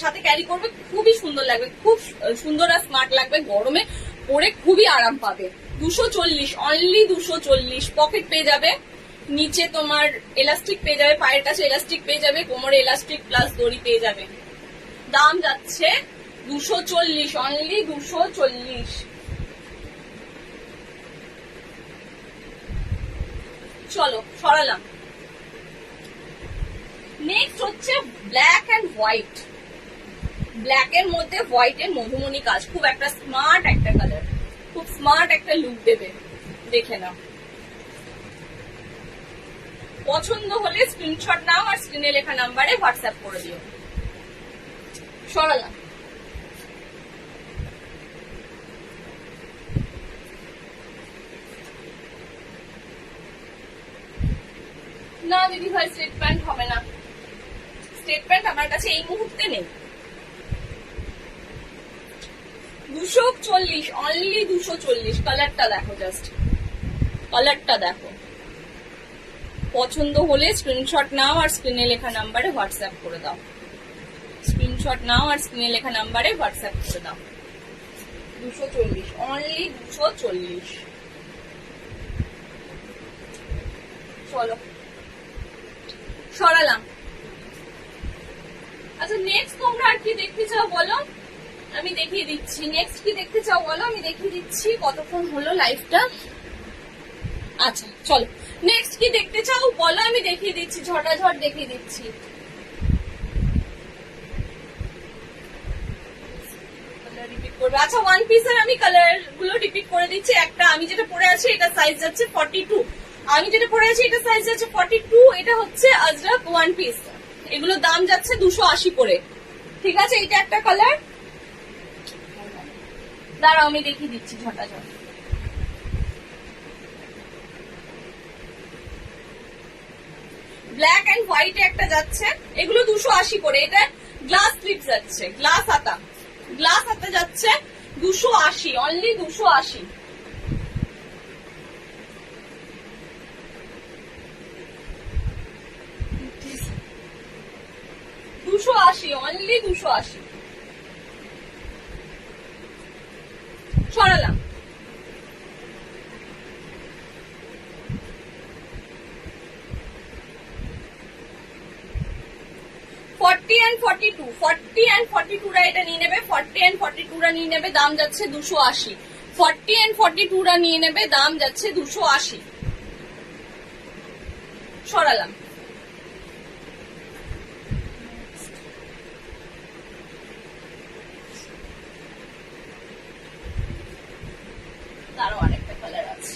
সাথে ক্যারি করবে, খুবই সুন্দর লাগবে, খুব সুন্দর আর স্মার্ট লাগবে, গরমে পরে খুবই আরাম পাবে। 240, অনলি 240। পকেট পেয়ে যাবে, নিচে তোমার এলাস্টিক পেয়ে যাবে, পায়ের কাছে এলাস্টিক পেয়ে যাবে, কোমরে এলাস্টিক প্লাস দড়ি পেয়ে যাবে। দাম যাচ্ছে 240, অনলি 240। চলো সরালাম। নেক্সট হচ্ছে ব্ল্যাক এন্ড হোয়াইট, ব্ল্যাক এর মধ্যে হোয়াইট এর মধুমণি কাজ, খুব একটা স্মার্ট একটা কালার, খুব স্মার্ট একটা লুক দেবে, দেখে নাও। পছন্দ হলে স্ক্রিনশট নাও আর স্ক্রিনে লেখা নাম্বারে হোয়াটসঅ্যাপ করে দিও। সরালাম। না দিদি ভাই, স্ট্রেট প্যান্ট হবে না, স্ট্রেট প্যান্ট আমার কাছে এই মুহূর্তে নেই। 240, অনলি 240। কালারটা দেখো, জাস্ট কালারটা দেখো। পছন্দ হলে স্ক্রিনশট নাও আর স্ক্রিনে লেখা নাম্বারে হোয়াটসঅ্যাপ করে দাও। স্ক্রিনশট নাও আর স্ক্রিনে লেখা নাম্বারে হোয়াটসঅ্যাপ করে দাও। 240, অনলি 240। চলো সরালাম। আচ্ছা নেক্সট তোমরা আর কি দেখতে চাও বলো, আমি দেখিয়ে দিচ্ছি। নেক্সট কি দেখতে চাও বলো, আমি দেখিয়ে দিচ্ছি। কতক্ষণ হলো লাইভটা? আচ্ছা চলো, নেক্সট কি দেখতে চাও বলো, আমি দেখিয়ে দিচ্ছি, ঝটাঝট দেখিয়ে দিচ্ছি। আচ্ছা ওয়ান পিসের আমি কালার গুলো রিপিট করে দিচ্ছি। একটা আমি যেটা পরে আছি এটা সাইজ যাচ্ছে 42, আমি যেটা পরে আছি এটা সাইজ যাচ্ছে 42। এটা হচ্ছে আজরাক ওয়ান পিস, এগুলো দাম যাচ্ছে 280 করে। ঠিক আছে, এটা একটা কালার, দাঁড়াও আমি দেখিয়ে দিচ্ছি ঝটাঝট। ব্ল্যাক এন্ড হোয়াইট একটা যাচ্ছে, এগুলো 280 করে। এটা গ্লাস স্লিপ যাচ্ছে, গ্লাস হাতা, গ্লাস হাতা যাচ্ছে 280, অনলি 280। অনলি 280। সরালাম। 40 and 42, 40 and 42 রা এটা নিয়ে নেবে, 40 and 42 রা নিয়ে নেবে, দাম যাচ্ছে 280। 40 and 42 রা নিয়ে নেবে, দাম যাচ্ছে 280। সরালাম। তারও আরেকটা কালার আছে,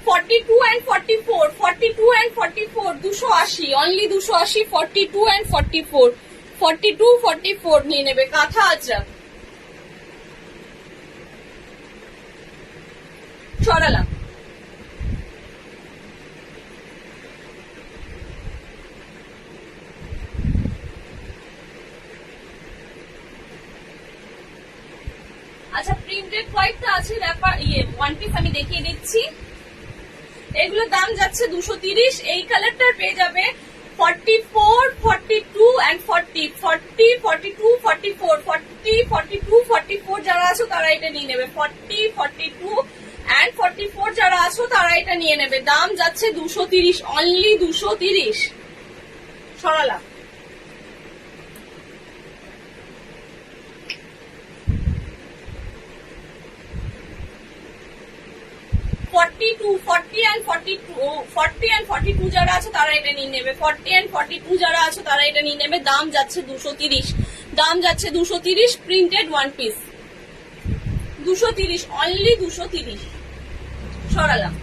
42 and 44, 42 and 44, 280, only 280, 42 and 44, 42, 44 নিয়ে নেবে। কাঁথা আজরাক। সরালাম। আচ্ছা প্রিন্টেড হোয়াইটটা আছে ব্যাপার ওয়ান পিস আমি দেখিয়ে দিচ্ছি। এগুলোর দাম যাচ্ছে 230। এই কালারটার পেয়ে যাবে 44, 42 and 40, 40, 42, 44, 40, 42, 44 যারা আছো তারা এটা নিয়ে নেবে। 40, 42 and 44 যারা আছো তারা এটা নিয়ে নেবে। দাম যাচ্ছে 230, অনলি 230। সরালাম। 42, 40 and 42, 40 and 42 যারা আছে তারা এটা নিয়ে নেবে। 40 and 42 যারা আছে তারা এটা নিয়ে নেবে। দাম যাচ্ছে 230, দাম যাচ্ছে 230। Printed one piece 230, only 230। সরালাম।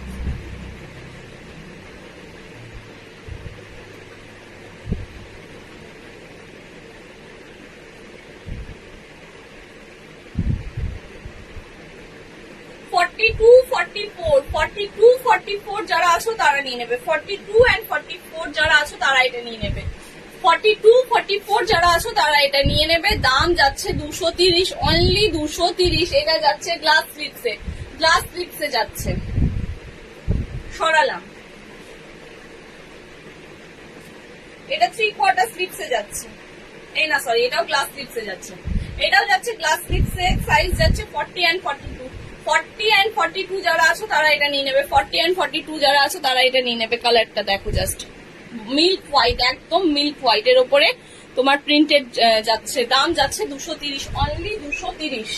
যারা আছো তারা নিয়ে নেবে। 42 and 44 যারা আছো তারা এটা নিয়ে নেবে। 42, 44 যারা আছো তারা এটা নিয়ে নেবে। দাম যাচ্ছে 230, অনলি 230। এটা যাচ্ছে গ্লাস স্লিপসে, গ্লাস স্লিপসে যাচ্ছে। সরালাম। এটা 3/4 স্লিপসে যাচ্ছে। এই না সরি, এটাও গ্লাস স্লিপসে যাচ্ছে। এটাও যাচ্ছে গ্লাস স্লিপসে। সাইজ যাচ্ছে 40 and 42। 40 and 42 যারা আছো তারা এটা নিয়ে নেবে। 40 and 42 যারা আছো তারা এটা নিয়ে নেবে। কালারটা দেখো, জাস্ট মিল্ক হোয়াইট, একদম মিল্ক হোয়াইট এর উপরে তোমার প্রিন্টেড যাচ্ছে। দাম যাচ্ছে 230, অনলি 230।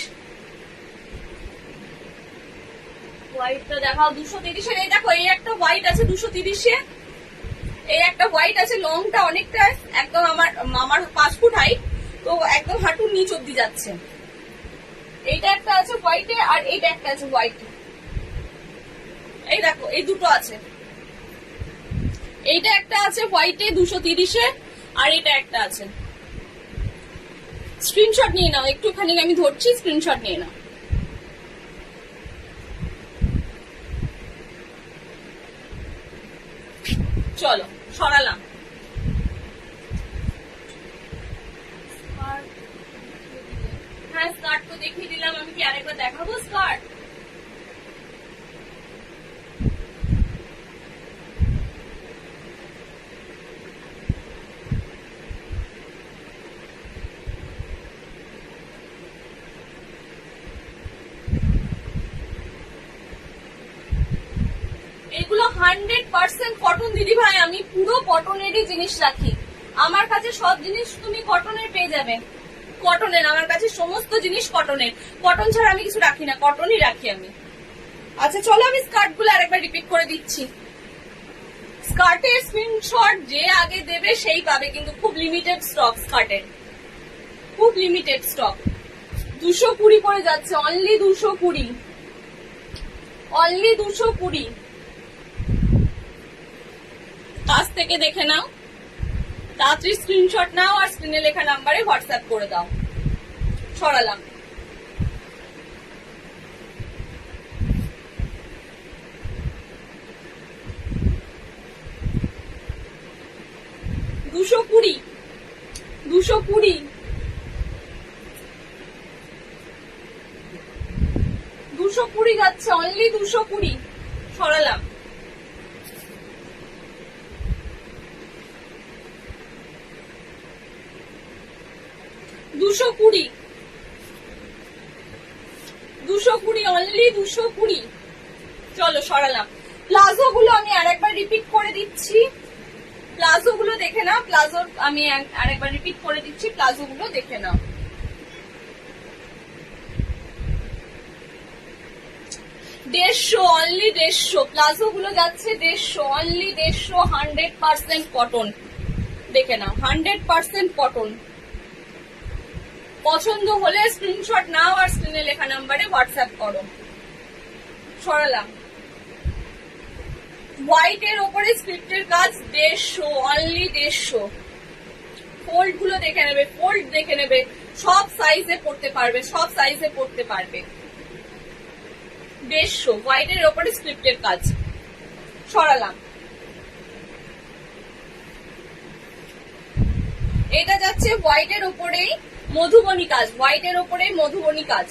হোয়াইটটা দেখাও 230 এর। এই দেখো, এই একটা হোয়াইট আছে 230 এ। এই একটা হোয়াইট আছে, লংটা অনেকটা, একদম আমার 5 ফুট হাইট, তো একদম হাঁটুর নিচ অব্দি যাচ্ছে। এইটা একটা আছে হোয়াইটে, আর এইটা একটা আছে হোয়াইটে। এই দেখো, এই দুটো আছে। এইটা একটা আছে হোয়াইটে 230 এ, আর এটা একটা আছে। স্ক্রিনশট নিয়ে নাও, একটুখানি আমি ধরছি, স্ক্রিনশট নিয়ে নাও। চলো সরালাম। হ্যাঁ, স্কার্ট তো দেখিয়ে দিলাম। আমি কি আরেকবার দেখাবো স্কার্ট? এগুলো 100% কটন দিদি ভাই। আমি পুরো কটনেরই জিনিস রাখি। আমার কাছে সব জিনিস তুমি কটনের পেয়ে যাবে। কটনের, আমার কাছে সমস্ত জিনিস কটনের। কটন ছাড়া আমি কিছু রাখি না, কটনই রাখি আমি। আচ্ছা চলো, আমি স্কার্ট গুলো আরেকবার রিপিট করে দিচ্ছি। স্কার্টের স্ক্রিনশট যে আগে দেবে সেই পাবে, কিন্তু খুব লিমিটেড স্টক স্কার্টের, খুব লিমিটেড স্টক। 220 করে যাচ্ছে, অনলি 220, অনলি 220। কাছ থেকে দেখে নাও, তাড়াতাড়ি স্ক্রিনশট নাও আর স্ক্রিনে লেখা নাম্বারে হোয়াটসঅ্যাপ করে দাও। সরালাম। দুশো কুড়ি যাচ্ছে, অনলি 220। সরালাম। দুশো কুড়ি, অনলি 220। চলো সরালাম। প্লাজো গুলো আমি আরেকবার রিপিট করে দিচ্ছি। প্লাজো গুলো দেখে নাও। প্লাজো আমি আরেকবার রিপিট করে দিচ্ছি, প্লাজো গুলো দেখে নাও। 150, অনলি 150। প্লাজো গুলো যাচ্ছে 150, অনলি 150। 100% কটন, দেখে নাও, 100% কটন। পছন্দ হলে স্ক্রিনশট নাও আর স্ক্রিনে লেখা নাম্বারে হোয়াটসঅ্যাপ করো। সরালাম। হোয়াইট এর ওপরে স্ক্রিপ্টের কাজ 150, অনলি 150। ফোল্ড গুলো দেখে নেবে, ফোল্ড দেখে নেবে, সব সাইজে পড়তে পারবে, সব সাইজে পড়তে পারবে। 150, হোয়াইট এর ওপরে স্ক্রিপ্টের কাজ। সরালাম। এটা যাচ্ছে হোয়াইট এর ওপরেই মধুবনী কাজ, হোয়াইট এর ওপরে মধুবনী কাজ।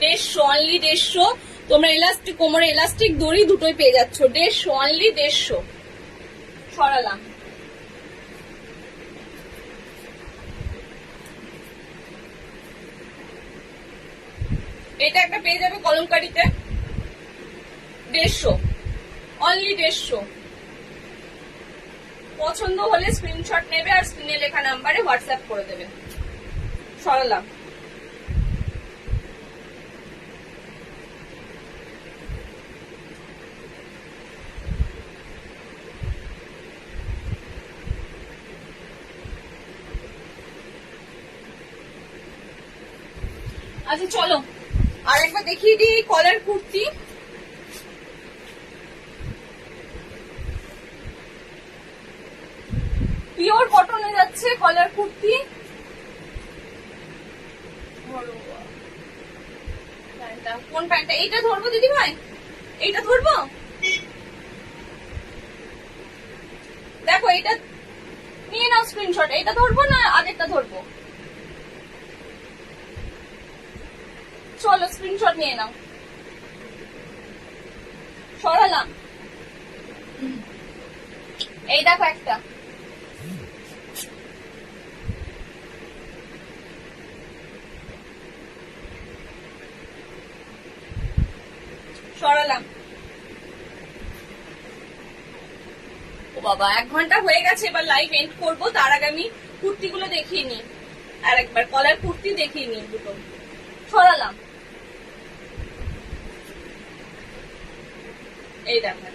150, অনলি 150। তোমরা ইলাস্টিক, কোমরে ইলাস্টিক দড়ি দুটোই পেয়ে যাচ্ছ। 150, অনলি 150। সরালাম। এটা একটা পেয়ে যাবে কলমকারিতে, 150, অনলি 150। পছন্দ হলে স্ক্রিনশট নেবে আর স্ক্রিনে লেখা নাম্বারে হোয়াটসঅ্যাপ করে দেবে। সরালাম। আচ্ছা চলো আর একবার দেখিয়ে দিই কলার কুর্তি। পিওর কটনে যাচ্ছে কলার কুর্তি। কোন প্যান্টটা? এইটা ধরবো দিদি ভাই, এইটা ধরবো? দেখো এইটা নিয়ে নাও স্ক্রিনশট। এইটা ধরবো না আগেরটা ধরবো? চলো স্ক্রিনশট নিয়ে নাও। সরালাম। এই দেখো একটা, সরালাম। ও বাবা 1 ঘন্টা হয়ে গেছে, এবার লাইভ এন্ড করবো। তার আগে আমি কুর্তিগুলো দেখিয়ে নিই, আর একবার কলার কুর্তি দেখিয়ে নিই দুটো। সরালাম। এই দেখো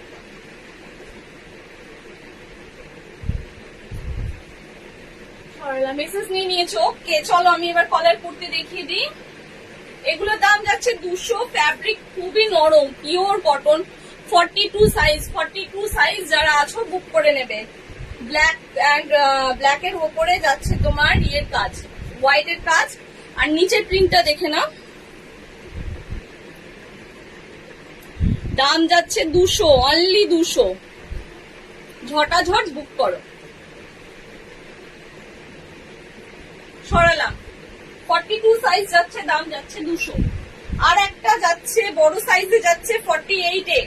সরালাম। মেসেজ নিয়ে নিয়েছো? ওকে চলো আমি এবার কলার কুর্তি দেখিয়ে দিই। এগুলোর দাম যাচ্ছে 200। ফ্যাব্রিক খুবই নরম, পিওর কটন। 42 সাইজ, 42 সাইজ যারা আছো বুক করে নেবে। ব্ল্যাক এন্ড ব্ল্যাক এর উপরে যাচ্ছে তোমার ইয়ের কাজ, হোয়াইট এর কাজ। আর নিচের প্রিন্টটা দেখে নাও। দাম যাচ্ছে 200, অনলি 200। ঝটাঝট বুক করো। সরালাম। 42 সাইজ যাচ্ছে, দাম যাচ্ছে 200। আর একটা যাচ্ছে বড় সাইজে যাচ্ছে 48 এ।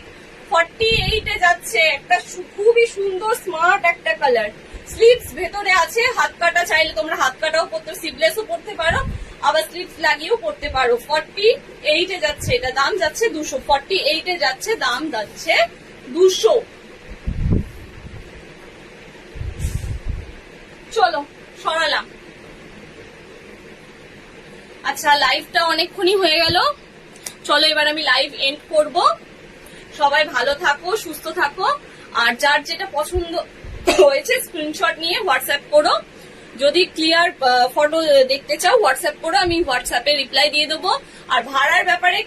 48 এ যাচ্ছে একটা খুবই সুন্দর স্মার্ট একটা কালার। স্লিভস ভেতরে আছে, হাত কাটা চাইলে তোমরা হাত কাটাও পরতে, স্লিভলেসও পরতে পারো, আবার স্লিভস লাগিয়েও পরতে পারো। 48 এ যাচ্ছে, এটা দাম যাচ্ছে 200। 48 এ যাচ্ছে, দাম যাচ্ছে 200। চলো সরালাম। আচ্ছা লাইভটা অনেকক্ষণই হয়ে গেল, চলো এবার আমি লাইভ এন্ড করব। সবাই ভালো থাকো, সুস্থ থাকো, আর যার যেটা পছন্দ হয়েছে স্ক্রিনশট নিয়ে হোয়াটসঅ্যাপ করো। যদি ক্লিয়ার ফটো দেখতে চাও হোয়াটসঅ্যাপ করো, আমি হোয়াটসঅ্যাপে রিপ্লাই দিয়ে দেবো। আর ভাড়ার ব্যাপারে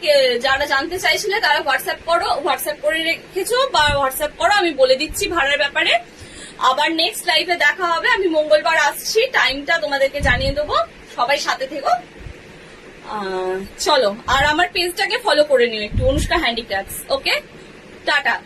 যারা জানতে চাইছিলে তারা হোয়াটসঅ্যাপ করো, হোয়াটসঅ্যাপ করে রেখেছো বা হোয়াটসঅ্যাপ করো, আমি বলে দিচ্ছি ভাড়ার ব্যাপারে। আবার নেক্সট লাইভে দেখা হবে, আমি মঙ্গলবার আসছি, টাইমটা তোমাদেরকে জানিয়ে দেবো। সবাই সাথে থেকো। চলো আর আমার পেজটাকে ফলো করে নিও একটু, অনুষ্কা হ্যান্ডিক্রাফটস। ওকে, টাটা।